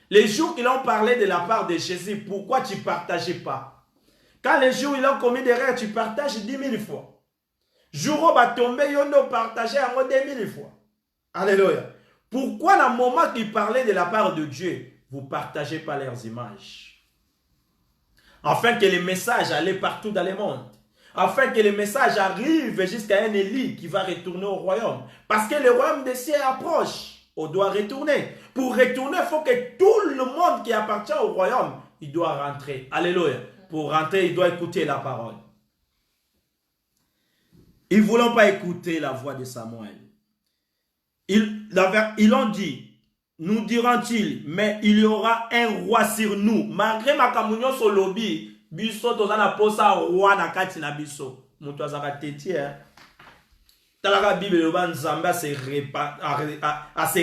Les jours qu'ils ont parlé de la part de Jésus, pourquoi tu ne partages pas? Quand les jours ils ont commis des erreurs, tu partages 10 000 fois. Jour où va tomber, ils ont partagé en 2 000 fois. Alléluia. Pourquoi, dans le moment qu'ils parlaient de la part de Dieu, vous ne partagez pas leurs images? Afin que les messages aillent partout dans le monde. Afin que les messages arrivent jusqu'à un Élie qui va retourner au royaume. Parce que le royaume des cieux approche. On doit retourner. Pour retourner, il faut que tout le monde qui appartient au royaume, il doit rentrer. Alléluia. Pour rentrer, il doit écouter la parole. Ils ne voulaient pas écouter la voix de Samuel. Ils ont dit, nous diront-ils, mais il y aura un roi sur nous. Malgré ma communion sur lobby, biso tozana posa roi na kati na biso. Mutu azaka teti talaka Bible yoba nzamba se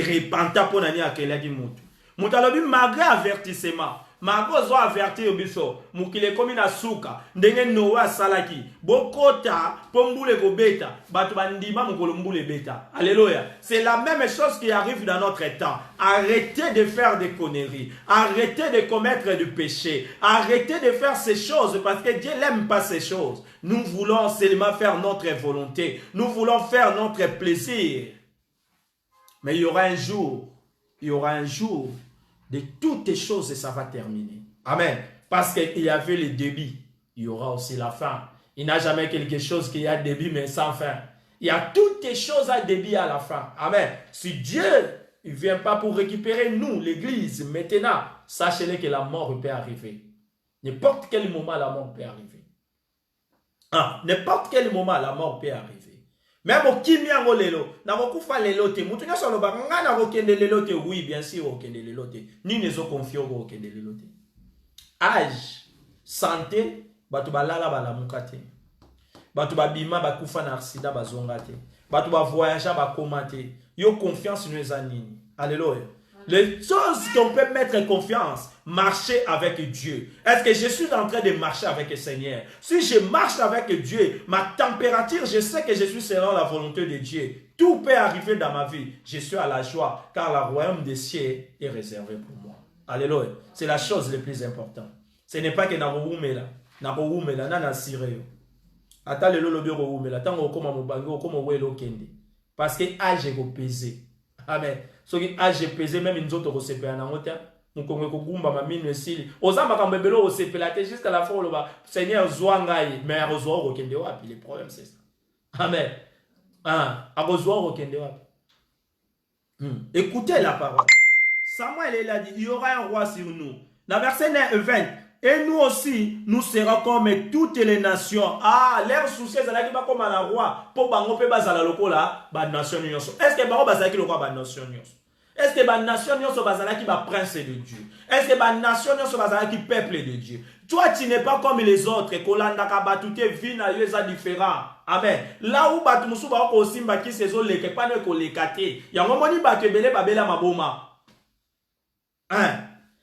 repenta pour nani akela di mutu. Mutu alobi malgré avertissement. Malgré zo avertir biso, mukile komi na suka, ndenge Noa salaki, bokota pombule ko beta, batu bandima mukolo mbule beta. Alléluia. C'est la même chose qui arrive dans notre temps. Arrêtez de faire des conneries, arrêtez de commettre du péché, arrêtez de faire ces choses parce que Dieu n'aime pas ces choses. Nous voulons seulement faire notre volonté, nous voulons faire notre plaisir. Mais il y aura un jour il y aura un jour de toutes les choses et ça va terminer. Amen. Parce qu'il y avait le début, il y aura aussi la fin. Il n'y a jamais quelque chose qui a début mais sans fin. Il y a toutes les choses à début et à la fin. Amen. Si Dieu ne vient pas pour récupérer nous, l'église, maintenant, sachez-le que la mort peut arriver. N'importe quel moment, la mort peut arriver. N'importe quel moment, la mort peut arriver. Même au Kimiango lelo, na kokufa lelo te, mutu nyoso loba nga na kokende lelo te, oui, bien sûr, okende lelo te. Ni nezo confio ko okende lelo te. Âge, santé, batu balala balamuka te. Batu babima bakufa na arsida bazonga te. Batu ba voyager bakoma te. Yo confiance nous anini. Alléluia. Les choses qu'on peut mettre confiance, marcher avec Dieu. Est-ce que je suis en train de marcher avec le Seigneur? Si je marche avec Dieu, ma température, je sais que je suis selon la volonté de Dieu. Tout peut arriver dans ma vie. Je suis à la joie, car le royaume des cieux est réservé pour moi. Alléluia. C'est la chose la plus importante. Ce n'est pas que naroumela, nana sireo. Ata le lolo biro roumela, tango koma mubango, koma welo kende. Parce que âge est pesé. Amen. Ce qui âge pesé, même une autre recépé en angotia. Nous connaissons ma mine sili. Osama kambebelo recépé la tête jusqu'à la fin où le Seigneur zouangaï, mais à rezoa au kende wapi. Le problème c'est ça. Amen. À rezoa au kende wapi. Écoutez la parole. Samuel il a dit, il y aura un roi sur nous. Dans verset 20. Et nous aussi, nous serons comme toutes les nations. L'air souci, c'est là qui va comme un roi. Pour bango pe bazala lokola, ba nation nyonso. Est-ce que bango bazala qui le roi ba nation nyonso? Est-ce que ba nation nyonso bazala qui ba prince de Dieu? Est-ce que ba nation nyonso bazala qui peuple de Dieu? Toi, tu n'es pas comme les autres. Kolanda kaba tout est vie na yeza différent. Amen. Là où batu musu ba ko simba ki sezo leke pa ne ko lekate. Yango moni batu ebele babela maboma.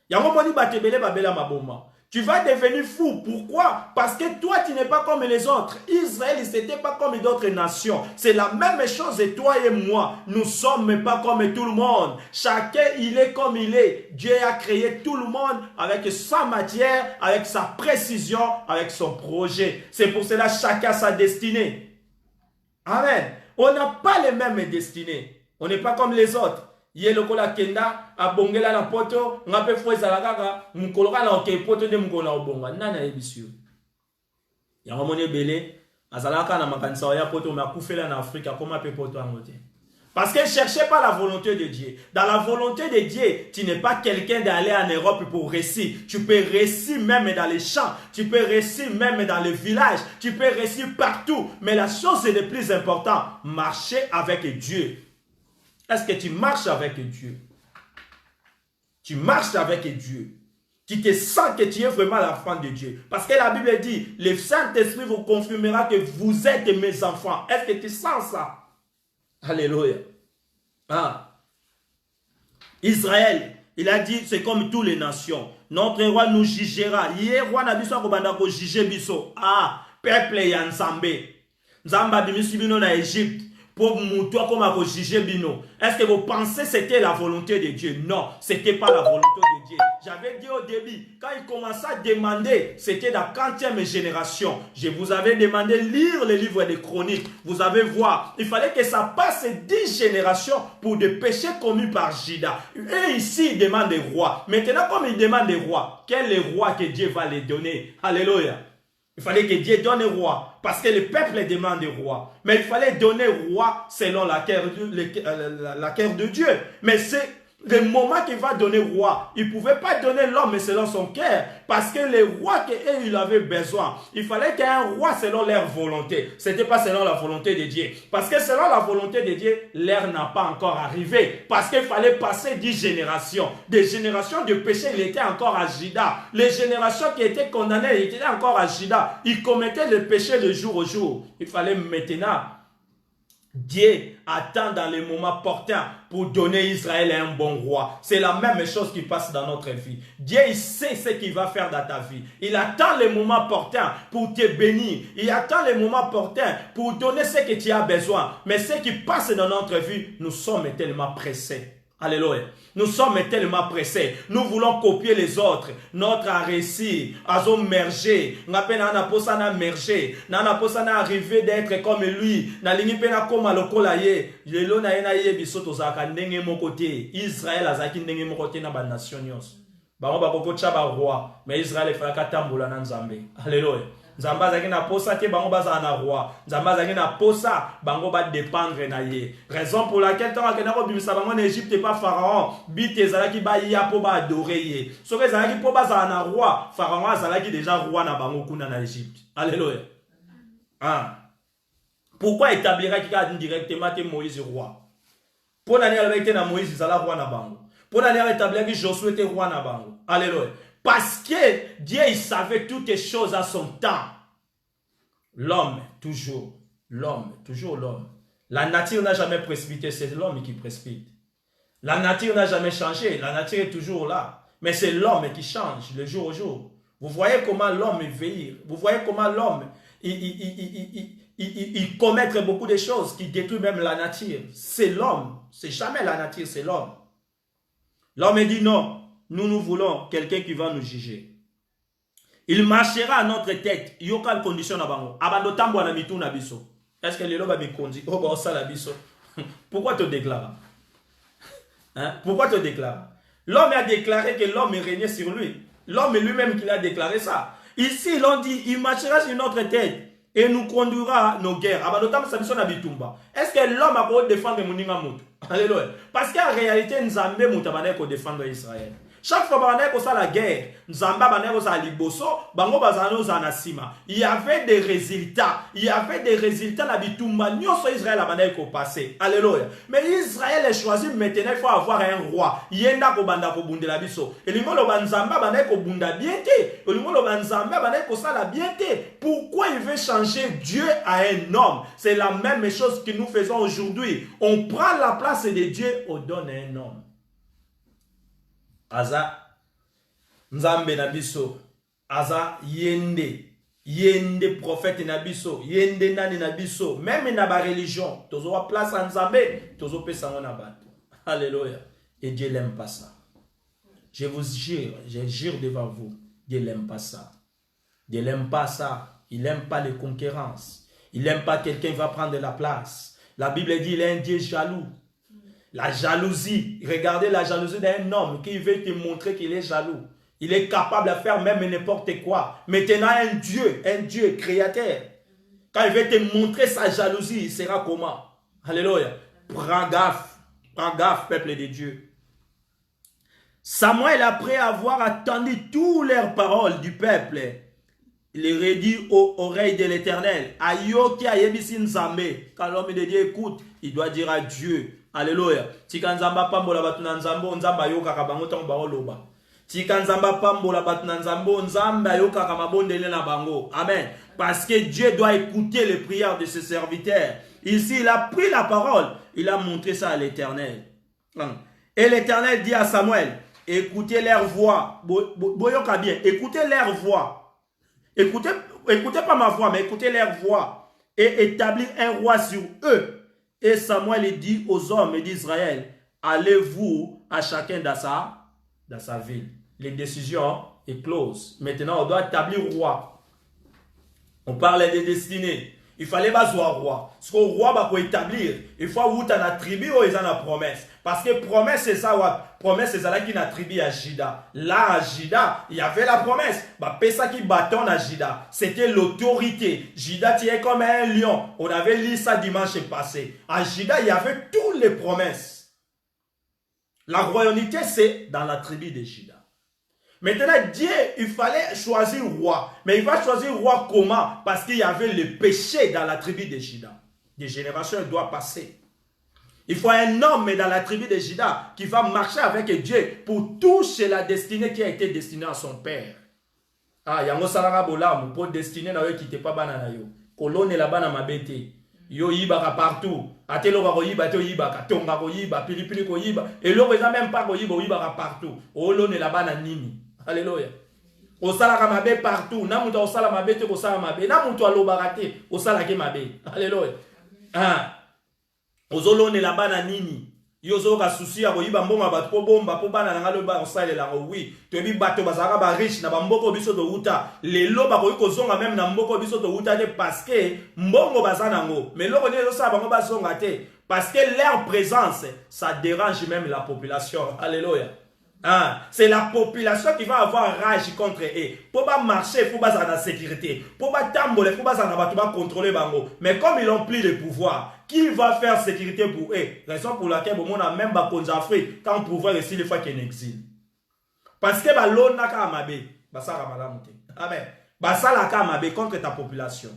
Yango moni batu ebele babela maboma. Tu vas devenir fou. Pourquoi? Parce que toi, tu n'es pas comme les autres. Israël, ce n'était pas comme d'autres nations. C'est la même chose et toi et moi. Nous ne sommes pas comme tout le monde. Chacun, il est comme il est. Dieu a créé tout le monde avec sa matière, avec sa précision, avec son projet. C'est pour cela que chacun a sa destinée. Amen. On n'a pas les mêmes destinées. On n'est pas comme les autres. Yelokola kenda abongela na poto ngape fweza la kaka mukoloka na oke poto de mukola obonga nana ebisio ya ngomone belé azalaka na makanisa ya poto makufela na Afrika koma pe poto angote parce que cherchez pas la volonté de Dieu. Dans la volonté de Dieu, tu n'es pas quelqu'un d'aller en Europe pour réussir. Tu peux réussir même dans les champs, tu peux réussir même dans les villages, tu peux réussir partout, mais la chose est le plus important, marcher avec Dieu. Est-ce que tu marches avec Dieu? Tu marches avec Dieu. Tu te sens que tu es vraiment l'enfant de Dieu. Parce que la Bible dit, le Saint-Esprit vous confirmera que vous êtes mes enfants. Est-ce que tu sens ça? Alléluia. Israël, il a dit, c'est comme toutes les nations. Notre roi nous jugera. Hier, roi n'a pas dit juger biso. Peuple yanzambe. Nzamba bimisibino na Égypte. Pour toi comme à juger bino. Est-ce que vous pensez que c'était la volonté de Dieu? Non, ce n'était pas la volonté de Dieu. J'avais dit au début, quand il commençait à demander, c'était la 40e génération. Je vous avais demandé de lire le livre des chroniques. Vous avez vu, il fallait que ça passe 10 générations pour des péchés commis par Juda. Et ici, il demande des rois. Maintenant, comme il demande des rois, quel est le roi que Dieu va les donner? Alléluia. Il fallait que Dieu donne roi, parce que le peuple demande roi. Mais il fallait donner roi selon la cœur de Dieu. Mais c'est le moment qu'il va donner roi. Il ne pouvait pas donner l'homme selon son cœur, parce que les rois qu'il avait besoin, il fallait qu'il y ait un roi selon leur volonté. Ce n'était pas selon la volonté de Dieu. Parce que selon la volonté de Dieu, l'heure n'a pas encore arrivé. Parce qu'il fallait passer 10 générations. Des générations de péché, il était encore à Juda. Les générations qui étaient condamnées, il était encore à Juda. Il commettait le péché de jour au jour. Il fallait maintenant, Dieu attend dans les moments opportuns pour donner Israël un bon roi. C'est la même chose qui passe dans notre vie. Dieu, il sait ce qu'il va faire dans ta vie. Il attend les moments opportuns pour te bénir. Il attend les moments opportuns pour donner ce que tu as besoin. Mais ce qui passe dans notre vie, nous sommes tellement pressés. Alléluia. Nous sommes tellement pressés. Nous voulons copier les autres. Notre récit, azo merger. Ngapena na posa na merger. Na posa na arriver d'être comme lui. Na lingi pena koma lokola ye. Lelo na yena ye bisoto zaka ndenge mon côté. Israël azaki ndenge mon côté na ba nation nyos. Bango bakoko tshaba roi. Mais Israël fera tambola na Nzambe. Alléluia. Nzambe azaki na posa te bango baza na roi. Nzambe azaki na posa bango ba dépendre na ye. Raison pour laquelle tant que nako bimisa bango en Égypte pas pharaon, bite ezalaki ba ya po ba adorer ye. Soki ezalaki po baza na roi, pharaon azalaki déjà roi na bango kuna na Égypte. Alléluia. Ah. Pourquoi établira qui indirectement que Moïse roi? Pour n'aller avec na Moïse zala roi na bango. Pour n'aller établir que Josué était roi na bango. Alléluia. Parce que Dieu il savait toutes les choses à son temps. L'homme, toujours l'homme. La nature n'a jamais précipité, c'est l'homme qui précipite. La nature n'a jamais changé, la nature est toujours là. Mais c'est l'homme qui change de jour au jour. Vous voyez comment l'homme veille. Vous voyez comment l'homme il commet beaucoup de choses qui détruisent même la nature. C'est l'homme, c'est jamais la nature, c'est l'homme. L'homme dit non. Nous voulons quelqu'un qui va nous juger. Il marchera à notre tête. Il y a quelle condition na bango? Abando tambo na mitu na biso. Est-ce que les loba bi kondi? Oh ba osala biso. Pourquoi te déclares? Hein? Pourquoi te déclares? L'homme a déclaré que l'homme régnait sur lui. L'homme lui-même qui l'a déclaré ça. Ici, l'on dit, il marchera sur notre tête et nous conduira nos guerres. Abando tambo sa biso na bitumba. Est-ce que l'homme a pour défendre Moninga Moutou? Alléluia. Parce qu'en réalité, Nzambe Moutabane pour défendre Israël. Chaque fois que ça la guerre, il y avait des résultats. Il y avait des résultats la bitumba. Israël a passé. Alléluia. Mais Israël est choisi maintenant, il faut avoir un roi. Yenda ko banda ko bundela biso. Et le molo banzamba bana ko bunda bienté. Et le molo banzamba bana ko sala bienté. Pourquoi il veut changer Dieu à un homme? C'est la même chose que nous faisons aujourd'hui. On prend la place de Dieu, on donne à un homme. Aza Nzambe nabiso, aza yende prophète nabiso, yende nani nabiso, même na ba religion, tozo wa place en Nzambe, tozo pesa ngona bato. Alléluia. Et Dieu n'aime pas ça. Je vous jure, je jure devant vous, Dieu n'aime pas ça. Dieu n'aime pas ça. Il n'aime pas les concurrences. Il n'aime pas quelqu'un qui va prendre la place. La Bible dit il est un Dieu jaloux. La jalousie, regardez la jalousie d'un homme qui veut te montrer qu'il est jaloux. Il est capable de faire même n'importe quoi. Maintenant, un Dieu créateur, quand il veut te montrer sa jalousie, il sera comment? Alléluia. Prends gaffe, peuple de Dieu. Samuel, après avoir attendu toutes leurs paroles du peuple, il les redit aux oreilles de l'Éternel. Ayoki ayebisi Nzambe. Quand l'homme de Dieu écoute, il doit dire à Dieu. Alléluia. Tika nzamba pambola batu na nzambo nzamba yoka kabango tango baoloba. Tika nzamba pambola batu na nzambo nzamba yoka kamabondele na bango. Amen. Parce que Dieu doit écouter les prières de ses serviteurs. Ici, il a pris la parole. Il a montré ça à l'Éternel. Et l'Éternel dit à Samuel, écoutez leur voix. Boyoka bien. Écoutez leur voix. Écoutez pas ma voix, mais écoutez leur voix. Et établir un roi sur eux. Et Samuel dit aux hommes d'Israël, allez-vous à chacun dans sa ville. Les décisions sont closes. Maintenant, on doit établir roi. On parlait des destinées. Il fallait pas soit roi. Ce qu'un roi va établir, il faut où tu as la tribu ou ils ont la promesse. Parce que promesse c'est ça, promesse c'est ça qui n'a tribu à Jida. Là à Jida, il y avait la promesse. Bah pesa qui bâton à Jida, c'était l'autorité. Jida tu es comme un lion. On avait lu ça dimanche passé. À Jida, il y avait toutes les promesses. La royauté c'est dans la tribu de Jida. Maintenant, Dieu, il fallait choisir roi. Mais il va choisir roi comment? Parce qu'il y avait le péché dans la tribu de Jida. Des générations, il doit passer. Il faut un homme dans la tribu de Jida qui va marcher avec Dieu pour toucher la destinée qui a été destinée à son père. Ah, yango salaka bolamu pour destiner na yo qui te pas banana yo. Kolone la bana mabete. Yo yibaka partout. Atelo ba koyiba to yibaka, tonga koyiba, pilipili koyiba. Et l'eau est même pas koyiba, yibaka partout. Olone la bana nini. Alléluia. Osala kamabe partout. Na mutu osala mabe te osala mabe. Na mutu alobaka te osala ke mabe. Alléluia. Ah. Ozolone la bana nini. Yozo ka souci ya boyiba mbonga bato po bomba po bana na ngalo ba osale la oui to bi bato bazaka ba riche na ba mboko biso to uta lelo ba ko zonga même na mboko biso to uta te parce que mbongo bazana ngo mais loko ne zo sa bango ba zonga te parce que leur présence ça dérange même la population. Alléluia. Ah, c'est la population qui va avoir rage contre eux. Pour pas marcher, il faut pas avoir la sécurité. Pour pas tamboler, il faut pas avoir contrôler bango. Mais comme ils ont pris le pouvoir, qui va faire sécurité pour eux? Raison pour laquelle on a même pas en Afrique quand pouvoir ici les fois qu'il y a un exil. Parce que l'on n'a qu'à amabe, ça amen. Ça la qu'à amabe contre ta population.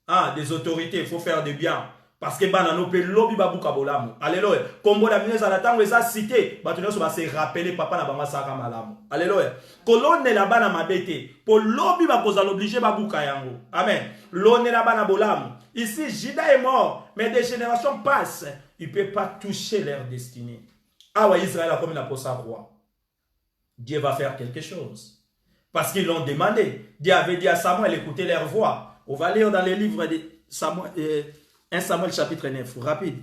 Ah, des autorités, il faut faire du bien. Parce que banano pe lobby babuka bolamu. Alléluia. Kombo la minesa la tango eza cité, batuno so ba se rappeler papa na banga saka malamu. Alléluia. Kolone la bana mabete, pour lobby ba koza l'obliger babuka yango. Amen. Lone la bana bolamu. Ici Juda est mort, mais des générations passent, il peut pas toucher leur destinée. Ah ouais, Israël a comme la posa roi. Dieu va faire quelque chose. Parce qu'ils l'ont demandé. Dieu avait dit à Samuel écoutez leur voix. On va lire dans les livres de Samuel 1 Samuel chapitre 9, rapide.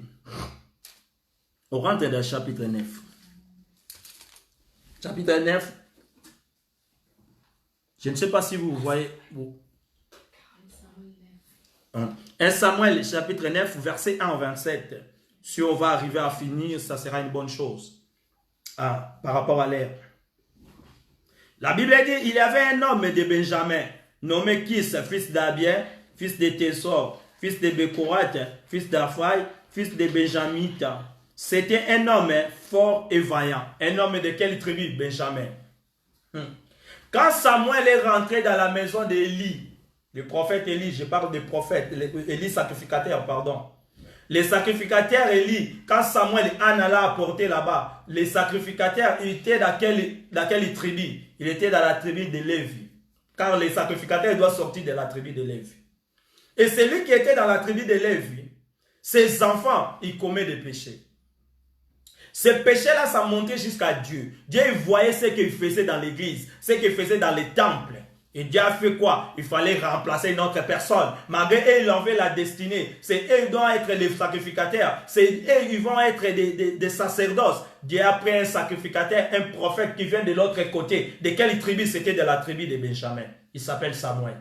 On rentre dans le chapitre 9. Chapitre 9. Je ne sais pas si vous voyez. 1 Samuel chapitre 9, verset 1 au 27. Si on va arriver à finir, ça sera une bonne chose. Ah, par rapport à l'ère. La Bible dit, il y avait un homme de Benjamin, nommé Kis, fils d'Abien, fils de Tésor, fils de Bécorat, fils d'Aphaï, fils de Benjamita. C'était un homme fort et vaillant. Un homme de quelle tribu? Benjamin. Quand Samuel est rentré dans la maison d'Élie, le prophète Élie, je parle des prophètes, Élie sacrificateur, pardon. Les sacrificateurs Élie, quand Samuel en alla apporter là-bas, les sacrificateurs étaient dans quelle tribu? Il était dans la tribu de Lévi. Car les sacrificateurs doivent sortir de la tribu de Lévi. Et celui qui était dans la tribu de Lévi, ses enfants, ils commettent des péchés. Ces péchés-là, ça montait jusqu'à Dieu. Dieu voyait ce qu'il faisait dans l'église, ce qu'il faisait dans les temples. Et Dieu a fait quoi? Il fallait remplacer une autre personne. Malgré eux, ils avaient la destinée. C'est eux qui doivent être les sacrificateurs. C'est eux qui vont être des sacerdoces. Dieu a pris un sacrificateur, un prophète qui vient de l'autre côté. De quelle tribu? C'était de la tribu de Benjamin. Il s'appelle Samuel.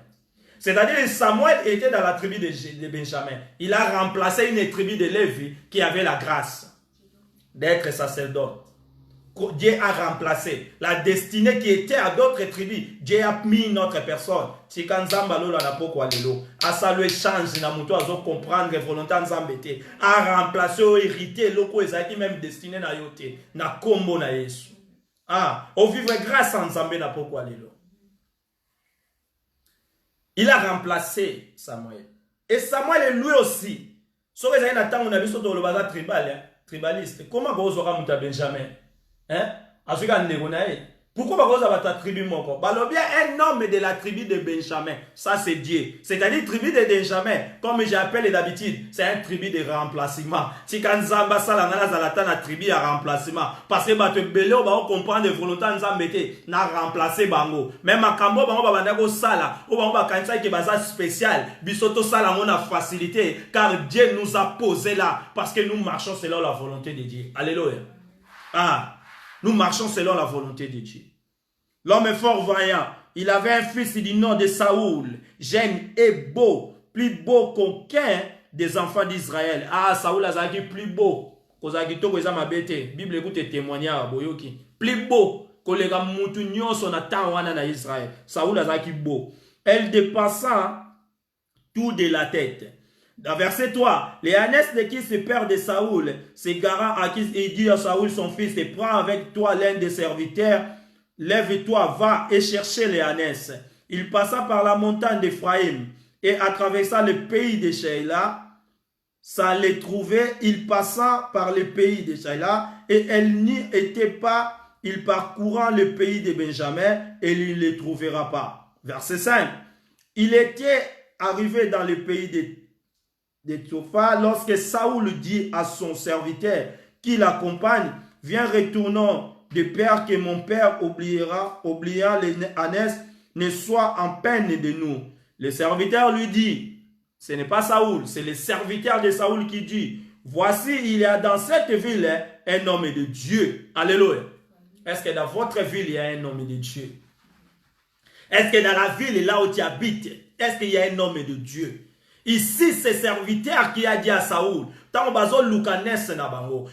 C'est-à-dire que Samuel était dans la tribu de Benjamin. Il a remplacé une tribu de Lévi qui avait la grâce d'être sacerdote. Dieu a remplacé la destinée qui était à d'autres tribus. Dieu a mis une autre personne. Si quand Zamba lolo na poko alelo, a salué change na muto azo comprendre volonté nzambete, a remplacé o hérité loko ezaki même destiné na yote na kombo na Yesu. Ah, au vivre grâce en Nzambe na poko alelo. Il a remplacé Samuel. Et Samuel lui aussi. So ezaki na tango na biso to lo baza tribaliste. Comment go zora muta Benjamin? Pourquoi ta tribu moko? Bien un homme de la tribu de Benjamin, ça c'est Dieu. C'est-à-dire tribu de Benjamin, comme j'appelle d'habitude, c'est un tribu de remplacement. Si quand Zamba salangana zalata na tribu à remplacement, parce que te belé ba comprendre de volonté nzambete na remplacer bango. Même akambo bango ba bandako sala, o bango ba kanisa ki baza spécial, bisoto sala on a facilité car Dieu nous a posé là parce que nous marchons selon la volonté de Dieu. Alléluia. Ah, nous marchons selon la volonté de Dieu. L'homme est fort vaillant. Il avait un fils du nom de Saoul, jeune et beau, plus beau qu'aucun des enfants d'Israël. Ah, Saoul a été plus beau. Bible écoute témoignage boyoki. Plus beau que les gars moutounions sont à Israël. Saoul a été beau. Elle dépassa tout de la tête. Dans verset 3, les ânesses de qui se perd de Saoul s'égara à qui et dit à Saoul son fils, et prends avec toi l'un des serviteurs, lève-toi, va et chercher les ânesses. Il passa par la montagne d'Éphraïm et à traversa le pays de Sheila, ça les trouvait, il passa par le pays de Sheila et elle n'y était pas, il parcourant le pays de Benjamin et il ne les trouvera pas. Verset 5, il était arrivé dans le pays de Topha, lorsque Saoul dit à son serviteur qui l'accompagne, viens retournons de peur que mon père oubliera les ânesses, ne soit en peine de nous. Le serviteur lui dit, ce n'est pas Saoul, c'est le serviteur de Saoul qui dit, voici il y a dans cette ville un homme de Dieu? Alléluia. Est-ce que dans votre ville, il y a un homme de Dieu? Est-ce que dans la ville, là où tu habites, est-ce qu'il y a un homme de Dieu? Ici, c'est serviteur qui a dit à Saoul,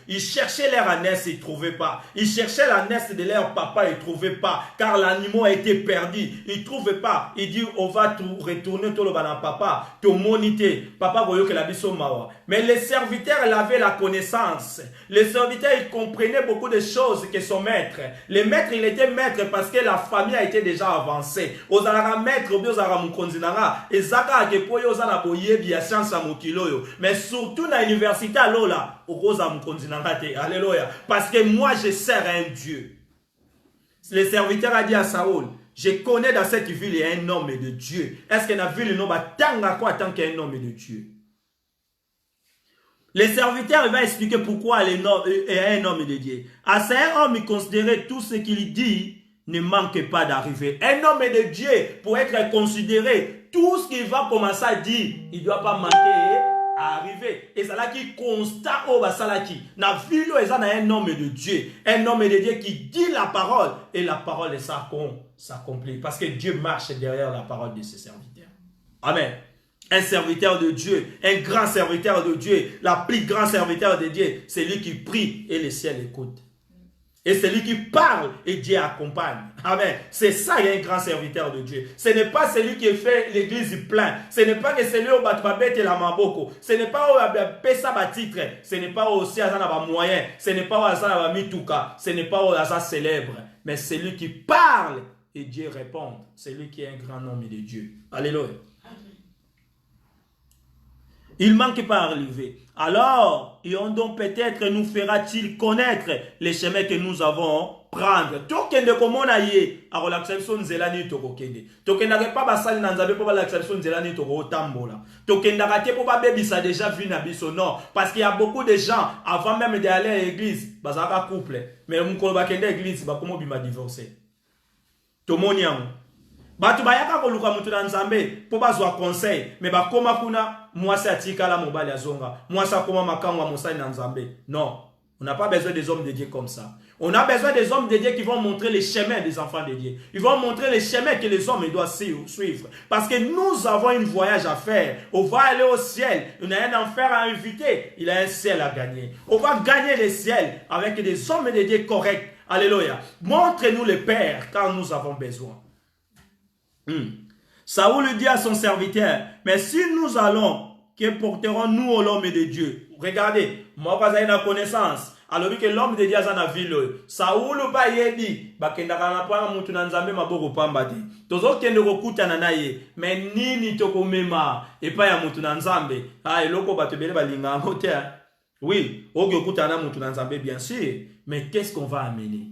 ils cherchaient leur ânesse, ils ne trouvaient pas. Ils cherchaient l'ânesse de leur papa, ils ne trouvaient pas. Car l'animal a été perdu. Ils ne trouvaient pas. Il dit, on va retourner tout le papa. Te moniter. Papa voyait que la biso mawa. Mais les serviteurs avaient la connaissance. Les serviteurs, ils comprenaient beaucoup de choses que son maître. Le maître, il était maître parce que la famille a été déjà avancée. Aux alara maître, aux alara mukonzinara. Et zaka akepoyo ozana boyebi ya science à mukiloyo. Mais surtout dans l'université, alléluia. Parce que moi je sers à un Dieu. Le serviteur a dit à Saoul, je connais dans cette ville il y a un homme de Dieu. Est-ce que dans la ville non va tant quoi tant qu'il y a un homme de Dieu? Le serviteur va expliquer pourquoi il y a un homme de Dieu. À c'est un homme, il considérait tout ce qu'il dit ne manque pas d'arriver. Un homme de Dieu, pour être considéré, tout ce qu'il va commencer à dire, il ne doit pas manquer à arriver. Et c'est là qui constate au basalaki. Na ville où il y a un homme de Dieu. Un homme de Dieu qui dit la parole. Et la parole s'accomplit. Parce que Dieu marche derrière la parole de ses serviteurs. Amen. Un serviteur de Dieu. Un grand serviteur de Dieu. La plus grand serviteur de Dieu. C'est lui qui prie et le ciel écoute. Et c'est lui qui parle et Dieu accompagne. Amen. C'est ça, il y a un grand serviteur de Dieu. Ce n'est pas celui qui fait l'église plein. Ce n'est pas que celui au Batbabet et la Maboko. Ce n'est pas au Pesa Batitre. Ce n'est pas aussi à Zana moyen. Ce n'est pas au Zana Mituka. Ce n'est pas au Zana célèbre. Mais c'est lui qui parle et Dieu répond. C'est lui qui est un grand homme de Dieu. Alléluia. Il ne manque pas à arriver. Alors, et on donc peut-être nous fera-t-il connaître les chemins que nous avons prendre. Tokende komona ye a relaxation zelani toko kende. Tokenda pas basali nanzabe pour la relaxation zelani toko tambola. Tokenda kate pour ba bebisa déjà vu na biso non parce qu'il y a beaucoup de gens avant même d'aller à l'église, bazaka couple. Mais mukolo bakende à l'église ba komo bima divorcé. Tomoniam. Batu bayaka koluka mutu na nzambe po bazwa conseil mais bakoma kuna mwasi atika la mobali azonga mwasi akoma makango mosali na nzambe. Non, on n'a pas besoin des hommes de Dieu comme ça. On a besoin des hommes de Dieu qui vont montrer les chemins des enfants de Dieu. Ils vont montrer les chemins que les hommes doivent suivre. Parce que nous avons un voyage à faire. On va aller au ciel. On a un enfer à inviter. Il a un ciel à gagner. On va gagner le ciel avec des hommes de Dieu corrects. Alléluia. Montre-nous le Père car nous avons besoin. Saoul dit à son serviteur, mais si nous allons, que porterons-nous au l'homme de Dieu? Regardez, moi pas une connaissance. Alors que l'homme de Dieu a dans la ville, Saoul ba yebi, ba kendaka na pa mutu na nzambe maboko pamba te. Tozo kende kokutana na ye, mais nini toko mema et pas ya mutu na nzambe. Ah eloko ba tebele ba linga ngote. Oui, oge okutana mutu na nzambe bien sûr, mais qu'est-ce qu'on va amener?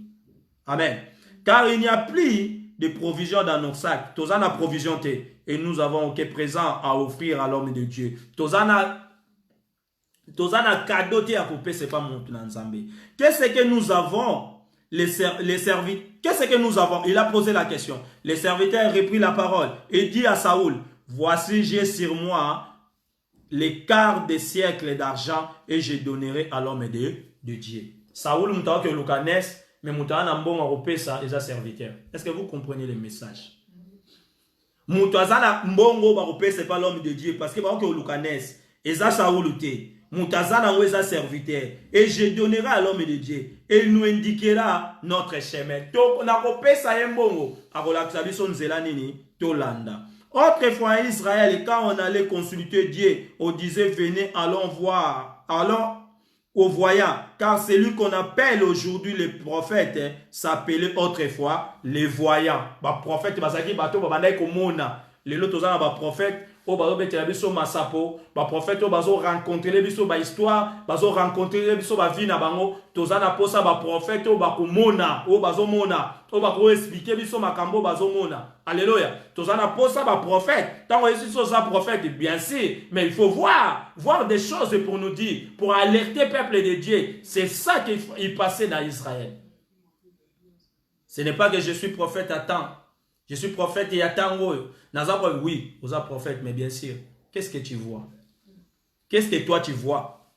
Amen. Car il n'y a plus de provisions dans nos sacs. Tozana provision te et nous avons aucun présent à offrir à l'homme de Dieu. Tozana cadeau te à couper, c'est pas mon nzambe. Qu'est-ce que nous avons? Les serviteurs. Qu'est-ce que nous avons? Il a posé la question. Les serviteurs reprit la parole et dit à Saoul, voici j'ai sur moi les quarts de siècle d'argent et je donnerai à l'homme de Dieu. Saoul m'a dit que Lucanes mais Moutana Mbongo Ropesa est un serviteur. Est-ce que vous comprenez le message? Moutazana Mbongo Baropé, c'est pas l'homme de Dieu. Parce que par exemple, Lucanes, est un Saoulouté. Moutazana est un serviteur. Et je donnerai à l'homme de Dieu. Et il nous indiquera notre chemin. Donc, on a Ropesa Mbongo. A relaxation Zelanini, Tolanda. Autrefois en Israël, quand on allait consulter Dieu, on disait, venez, allons voir. Allons au voyant, car celui qu'on appelle aujourd'hui les prophètes s'appelait autrefois les voyants. Ba prophète basaki bato babandai komona. Lelo tozana ba prophète o bazo betela biso masapo, ba prophète o bazo rencontrer biso ba histoire, bazo rencontrer biso ba vie na bango, tozana posa ba prophète o ba komona, o bazo mona, o ba ko expliquer biso makambo bazo mona. Alléluia. Tozana posa ba prophète. Tant on est sur ça prophète bien sûr, mais il faut voir des choses pour nous dire, pour alerter le peuple de Dieu. C'est ça qu'il passait dans Israël. Ce n'est pas que je suis prophète à temps. Je suis prophète et à temps. Oui, vous êtes prophète, mais bien sûr. Qu'est-ce que tu vois? Qu'est-ce que toi tu vois?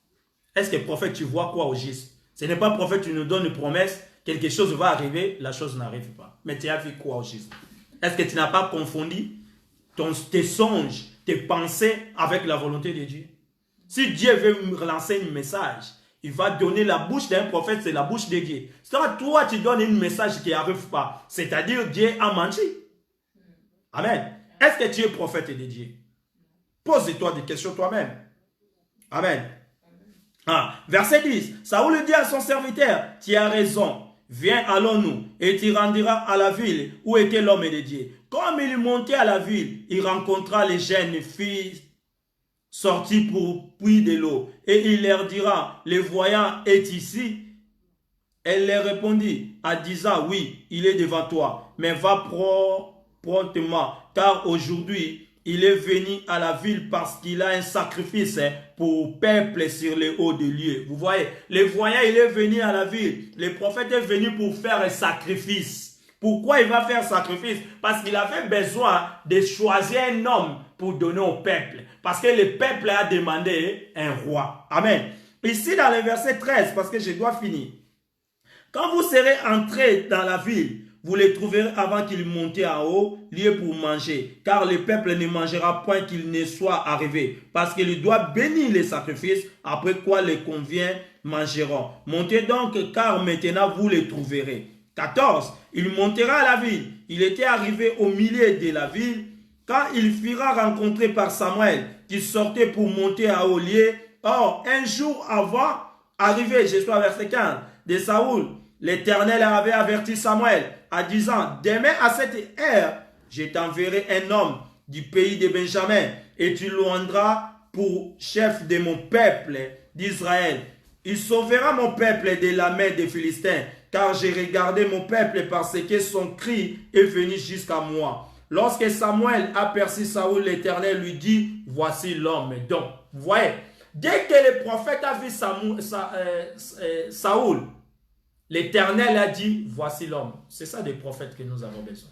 Est-ce que prophète tu vois quoi au juste? Ce n'est pas prophète, tu nous donnes une promesse, quelque chose va arriver, la chose n'arrive pas. Mais tu as vu quoi au juste? Est-ce que tu n'as pas confondu tes songes, tes pensées avec la volonté de Dieu? Si Dieu veut relancer un message, il va donner la bouche d'un prophète, c'est la bouche de Dieu. Toi, tu donnes un message qui n'arrive pas. C'est-à-dire Dieu a menti. Amen. Est-ce que tu es prophète de Dieu? Pose-toi des questions toi-même. Amen. Verset 10. Saoul dit à son serviteur, tu as raison. Viens, allons-nous, et tu rendiras à la ville où était l'homme de Dieu. Comme il montait à la ville, il rencontra les jeunes filles sorties pour puits de l'eau. Et il leur dira, le voyant est ici. Elle leur répondit, en disant, oui, il est devant toi, mais va promptement, car aujourd'hui, il est venu à la ville parce qu'il a un sacrifice pour peuple sur les hauts de lieux. Vous voyez, le voyant, il est venu à la ville. Le prophète est venu pour faire un sacrifice. Pourquoi il va faire sacrifice? Parce qu'il avait besoin de choisir un homme pour donner au peuple. Parce que le peuple a demandé un roi. Amen. Ici dans le verset 13, parce que je dois finir. Quand vous serez entrés dans la ville, vous les trouverez avant qu'ils montent en haut, lieu pour manger. Car le peuple ne mangera point qu'il ne soit arrivé. Parce qu'il doit bénir les sacrifices, après quoi les conviens mangeront. Montez donc, car maintenant vous les trouverez. 14. Il montera à la ville. Il était arrivé au milieu de la ville, quand il fera rencontrer par Samuel, qui sortait pour monter à haut lieu. Or, un jour avant, arrivé, je suis à verset 15, de Saoul, l'Éternel avait averti Samuel en disant, demain à cette heure, je t'enverrai un homme du pays de Benjamin et tu le rendras pour chef de mon peuple d'Israël. Il sauvera mon peuple de la main des Philistins, car j'ai regardé mon peuple parce que son cri est venu jusqu'à moi. Lorsque Samuel aperçut Saoul, l'Éternel lui dit, voici l'homme. Donc, vous voyez, dès que le prophète a vu Saoul, l'Éternel a dit, voici l'homme. C'est ça des prophètes que nous avons besoin.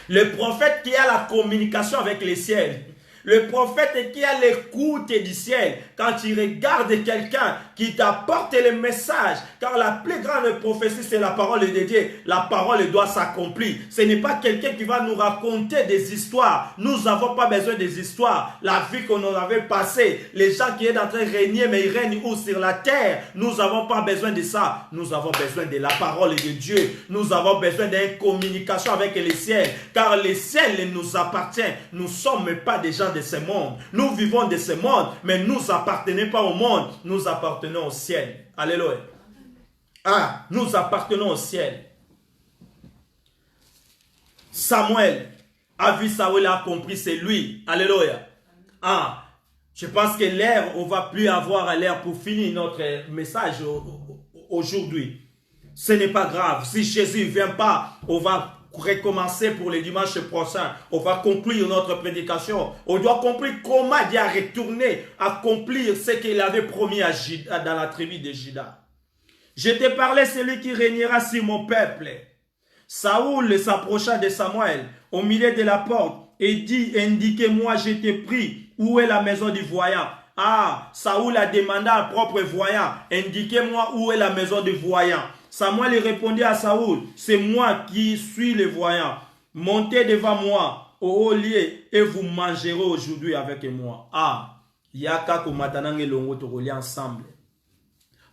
Le prophète qui a la communication avec les ciels. Le prophète qui a l'écoute du ciel. Quand il regarde quelqu'un qui t'apporte le message. Car la plus grande prophétie, c'est la parole de Dieu. La parole doit s'accomplir. Ce n'est pas quelqu'un qui va nous raconter des histoires. Nous n'avons pas besoin des histoires. La vie qu'on en avait passée. Les gens qui sont en train de régner, mais ils règnent où sur la terre. Nous n'avons pas besoin de ça. Nous avons besoin de la parole de Dieu. Nous avons besoin d'une communication avec les ciels. Car les ciels nous appartiennent. Nous ne sommes pas des gens de ce monde. Nous vivons de ce monde, mais nous appartenons pas au monde. Nous appartenons au ciel. Alléluia. Nous appartenons au ciel. Samuel a vu Saoul, a compris, c'est lui. Alléluia. Je pense que l'air, on ne va plus avoir l'air pour finir notre message aujourd'hui. Ce n'est pas grave. Si Jésus ne vient pas, on va recommencer pour le dimanche prochain. On va conclure notre prédication. On doit comprendre comment Dieu a retourné, accomplir ce qu'il avait promis dans la tribu de Juda. Je te parlais celui qui régnera sur mon peuple. Saoul s'approcha de Samuel au milieu de la porte et dit, indiquez-moi, je t'ai pris, où est la maison du voyant? Saoul a demandé à un propre voyant, indiquez-moi où est la maison du voyant. Samuel répondit à Saoul, c'est moi qui suis le voyant. Montez devant moi au haut lieu et vous mangerez aujourd'hui avec moi. Yaka komatanange longo tokoli ensemble.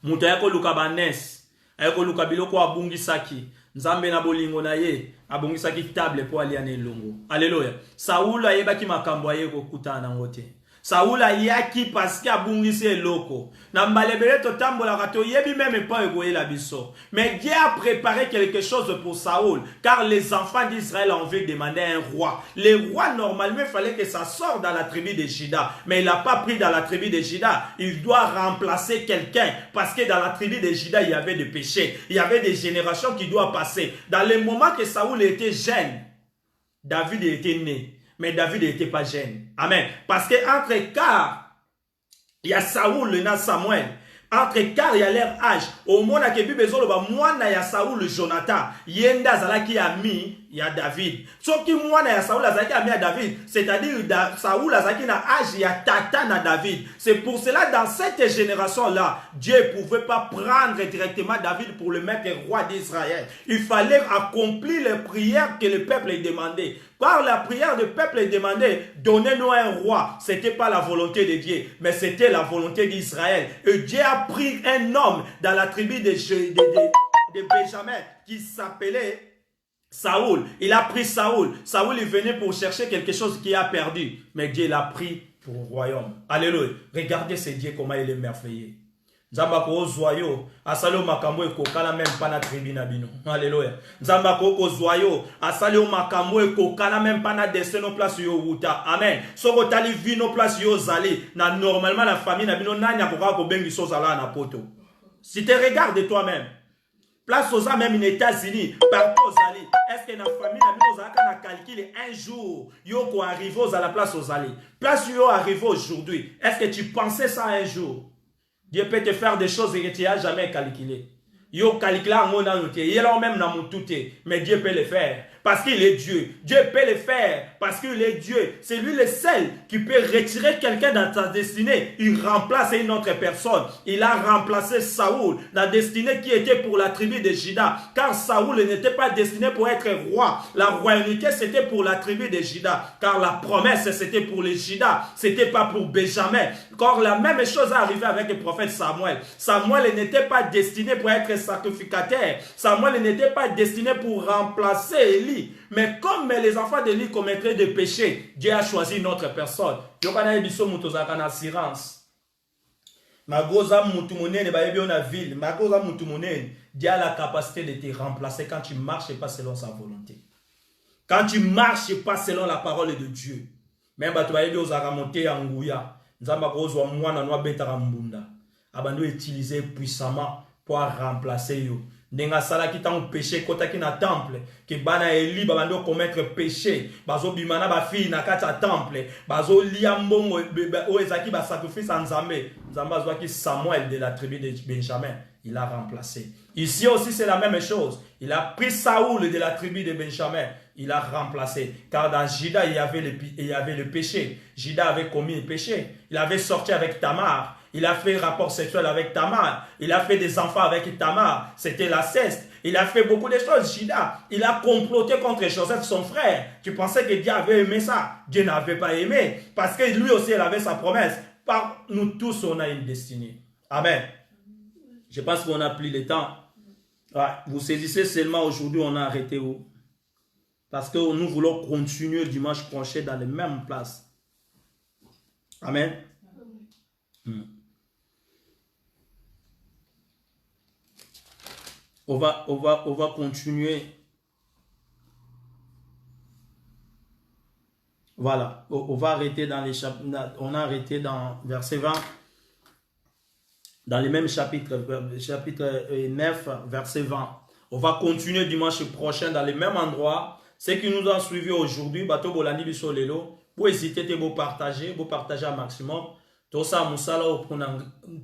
Muta yako luka banes, yako luka biloko abungisaki. Nzambe na bolingo na ye, abungisaki table po aliane longo. Alléluia. Saoul ayebaki makambo aye kokutana ngote. Saoul ayaki parce que abungisi eloko. Na mbalebele totambola kato yebi même pas egoye la biso. Mais Dieu a préparé quelque chose pour Saoul, car les enfants d'Israël ont envie de demander un roi. Le roi normalement il fallait que ça sorte dans la tribu de Juda, mais il n'a pas pris dans la tribu de Juda. Il doit remplacer quelqu'un parce que dans la tribu de Juda il y avait des péchés, il y avait des générations qui doivent passer. Dans le moment que Saoul était jeune, David était né. Mais David n'était pas jeune. Amen. Parce que entre car, il y a Saoul et Samuel. car il y a leur âge. Au moment où il y a Saoul Jonathan, Yenda Zalaki ami, il y a David. Sauf que moi, il y a Saoul Zalaki ami à David, c'est-à-dire Saoul Zalaki na âge, il y a Tata na David. C'est pour cela, dans cette génération-là, Dieu ne pouvait pas prendre directement David pour le mettre roi d'Israël. Il fallait accomplir les prières que le peuple demandait. Car la prière du peuple demandait, donnez-nous un roi. Ce n'était pas la volonté de Dieu, mais c'était la volonté d'Israël. Et Dieu a pris un homme dans la tribu de Benjamin qui s'appelait Saoul. Il a pris Saoul. Saoul est venu pour chercher quelque chose qu'il a perdu. Mais Dieu l'a pris pour le royaume. Alléluia. Regardez ce Dieu, comment il est merveilleux. Nzamba ko zoyo asali o makambo ekokala même pas na tribu na bino. Alléluia. Nzamba ko zoyo asali o makambo ekokala même pas na destin no place yo wuta. Amen. Soko tali vi no place yo zali na normalement la famille na bino nanya ko ka ko bengi so zala na poto. Si tu regardes toi-même, place aux même en États-Unis, partout aux allées. Est-ce que la famille na bino zaka na calculer un jour yo ko arriver à la place aux allées. Place yo arriver aujourd'hui. Est-ce que tu pensais ça un jour? Dieu peut te faire des choses que tu n'as jamais calculées. Yo calcule en mode entier. Il est même dans mon tout. Mais Dieu peut le faire. Parce qu'il est Dieu. Dieu peut le faire. Parce qu'il est Dieu. C'est lui le seul qui peut retirer quelqu'un dans ta destinée. Il remplace une autre personne. Il a remplacé Saoul. La destinée qui était pour la tribu de Juda. Car Saoul n'était pas destiné pour être roi. La royauté c'était pour la tribu de Juda. Car la promesse c'était pour les Juda. C'était pas pour Benjamin. Car la même chose est arrivée avec le prophète Samuel. Samuel n'était pas destiné pour être sacrificateur. Samuel n'était pas destiné pour remplacer Élie. Mais comme les enfants d'Élie commettraient des péchés, Dieu a choisi une autre personne. Dieu a une assurance. Dieu a la capacité de te remplacer quand tu ne marches pas selon sa volonté. Quand tu ne marches pas selon la parole de Dieu. Même si tu as monté en Gouya, tu utiliser puissamment pour remplacer yo. Nenga sala ki tan péché kota ki na temple ki bana Eli babando commettre péché bazo bimana ba fille na kata temple bazo lia mbongo o ezaki ba sacrifice en Nzambe zwa ki Samuel de la tribu de Benjamin il a remplacé. Ici aussi c'est la même chose. Il a pris Saoul de la tribu de Benjamin, il a remplacé. Car dans Juda il y avait le péché. Juda avait commis le péché. Il avait sorti avec Tamar. Il a fait rapport sexuel avec Tamar. Il a fait des enfants avec Tamar. C'était l'inceste. Il a fait beaucoup de choses, Juda. Il a comploté contre Joseph, son frère. Tu pensais que Dieu avait aimé ça? Dieu n'avait pas aimé. Parce que lui aussi, il avait sa promesse. Par nous tous, on a une destinée. Amen. Je pense qu'on n'a plus le temps. Ouais. Vous saisissez seulement aujourd'hui, on a arrêté où? Parce que nous voulons continuer dimanche prochain dans les mêmes places. Amen. On va continuer. Voilà. On va arrêter dans les chapitres. On a arrêté dans verset 20. Dans les mêmes chapitres. Chapitre 9, verset 20. On va continuer dimanche prochain dans les mêmes endroits. Ceux qui nous ont suivis aujourd'hui, Bato Bolani Bisolelo, pour hésiter de vous partager un maximum. Tout ça, Moussala,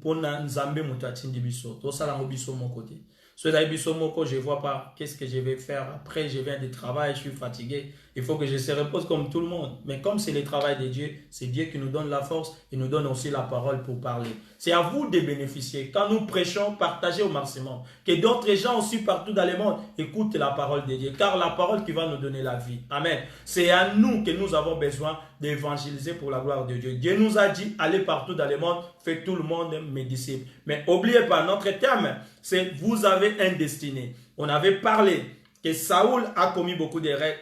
pour Nzambe Moutatindi Biso. Tout ça, Biso mon côté. Je ne vois pas qu'est-ce que je vais faire. Après, je viens du travail, je suis fatigué. Il faut que je se repose comme tout le monde. Mais comme c'est le travail de Dieu, c'est Dieu qui nous donne la force et nous donne aussi la parole pour parler. C'est à vous de bénéficier. Quand nous prêchons, partagez au maximum. Que d'autres gens aussi partout dans le monde écoutent la parole de Dieu. Car la parole qui va nous donner la vie. Amen. C'est à nous que nous avons besoin d'évangéliser pour la gloire de Dieu. Dieu nous a dit, allez partout dans le monde, faites tout le monde mes disciples. Mais n'oubliez pas, notre terme, c'est vous avez un destiné. On avait parlé que Saoul a commis beaucoup d'erreurs,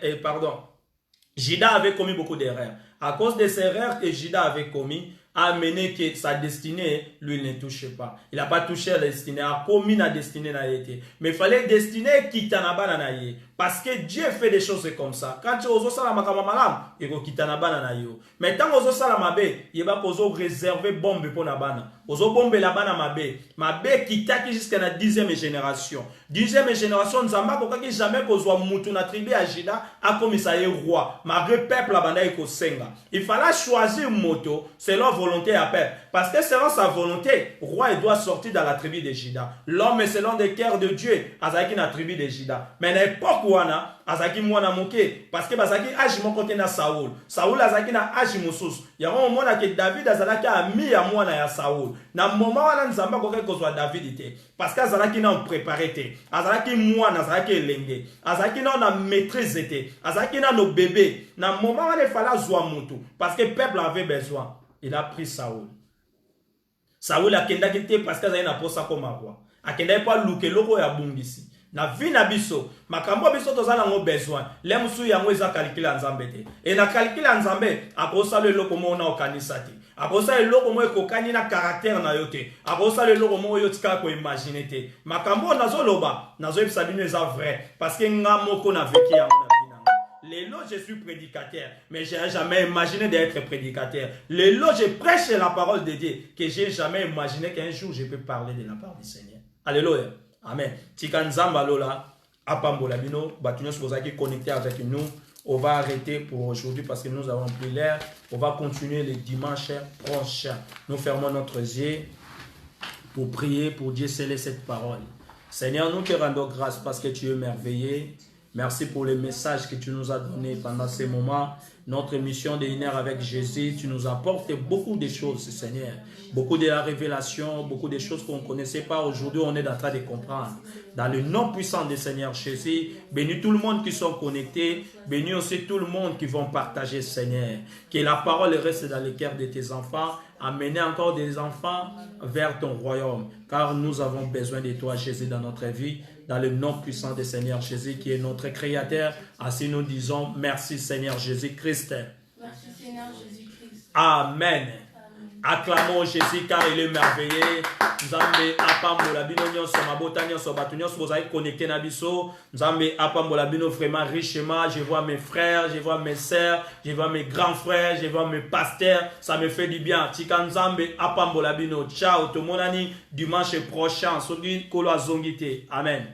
Juda avait commis beaucoup d'erreurs. À cause de ces erreurs que Juda avait commis, a amené que sa destinée, lui, ne touchait pas. Il n'a pas touché la destinée, a commis la destinée. Mais il fallait destinée qui t'en a pas. Parce que Dieu fait des choses comme ça. Quand tu oses la makama malam, il faut quitter na bana na yo. Mais tant oses la mabe, il va poser réserver bombe pour na bana. Ozo bombe la bana mabe. Mabe quitta jusqu'à la 10e génération. 10e génération, Nzamba koka ki jamais kozwa mutu na tribu ya Juda a comme ça est roi. Malgré peuple la banda iko senga. Il fallait choisir moto selon volonté à peuple. Parce que selon sa volonté, roi il doit sortir dans la tribu de Juda. L'homme est selon le cœur de Dieu, azaki na tribu de Juda. Mais à l'époque wana azaki mwana moke parce que bazaki agi mon côté na Saoul. Saoul azaki na agi mosusu. Yango mona que David azalaki ami ya mwana ya Saoul. Na moment wana Nzamba koke kozwa David te parce que azalaki na préparé te. Azalaki mwana azalaki elenge. Azalaki na maîtrise te. Azalaki na no bébé. Na moment wana il fallait zwa mutu parce que le peuple avait besoin. Il a pris Saoul. Saoul a kendaki te parce que azalaki na posa comme roi. Akendaki pas luke loko ya bungisi. Na vie na biso makambo biso tozala ngo besoin le musu yango eza calcule nzambe te et na calcule nzambe akosala eloko mo na okanisa te akosala eloko mo ekokani na caractère na yo te akosala eloko mo yo tika ko imaginer te makambo nazoloba nazoyebisa bino eza vrai parce que nga moko na vécu yango na vie nanga lelo je suis prédicateur mais j'ai jamais imaginé d'être prédicateur lelo je prêche la parole de Dieu que j'ai jamais imaginé qu'un jour je peux parler de la part du Seigneur. Alléluia. Amen. Tika nzamba lola apambola bino batunyos bozaki connecté avec nous. On va arrêter pour aujourd'hui parce que nous avons pris l'air. On va continuer le dimanche prochain. Nous fermons notre yeux pour prier pour Dieu sceller cette parole. Seigneur, nous te rendons grâce parce que tu es merveilleux. Merci pour le message que tu nous as donné pendant ces moments. Notre mission de Une heure avec Jésus, tu nous apportes beaucoup de choses, Seigneur. Beaucoup de la révélation, beaucoup de choses qu'on ne connaissait pas. Aujourd'hui, on est en train de comprendre. Dans le nom puissant du Seigneur Jésus, bénis tout le monde qui sont connectés. Bénis aussi tout le monde qui vont partager, Seigneur. Que la parole reste dans les cœurs de tes enfants. Amener encore des enfants vers ton royaume. Car nous avons besoin de toi, Jésus, dans notre vie. Dans le nom puissant du Seigneur Jésus, qui est notre Créateur. Ainsi nous disons, merci Seigneur Jésus-Christ. Merci Seigneur Jésus-Christ. Amen. Acclamons Jésus car il est merveilleux. Nzambe apambola bino nyonso mabota nyonso batu nyonso bozali connecté na biso. Nzambe apambola bino vraiment richement. Je vois mes frères, je vois mes sœurs, je vois mes grands frères, je vois mes pasteurs. Ça me fait du bien. Tika Nzambe apambola bino. Ciao, to monani dimanche prochain. Soki kolo azongite. Amen.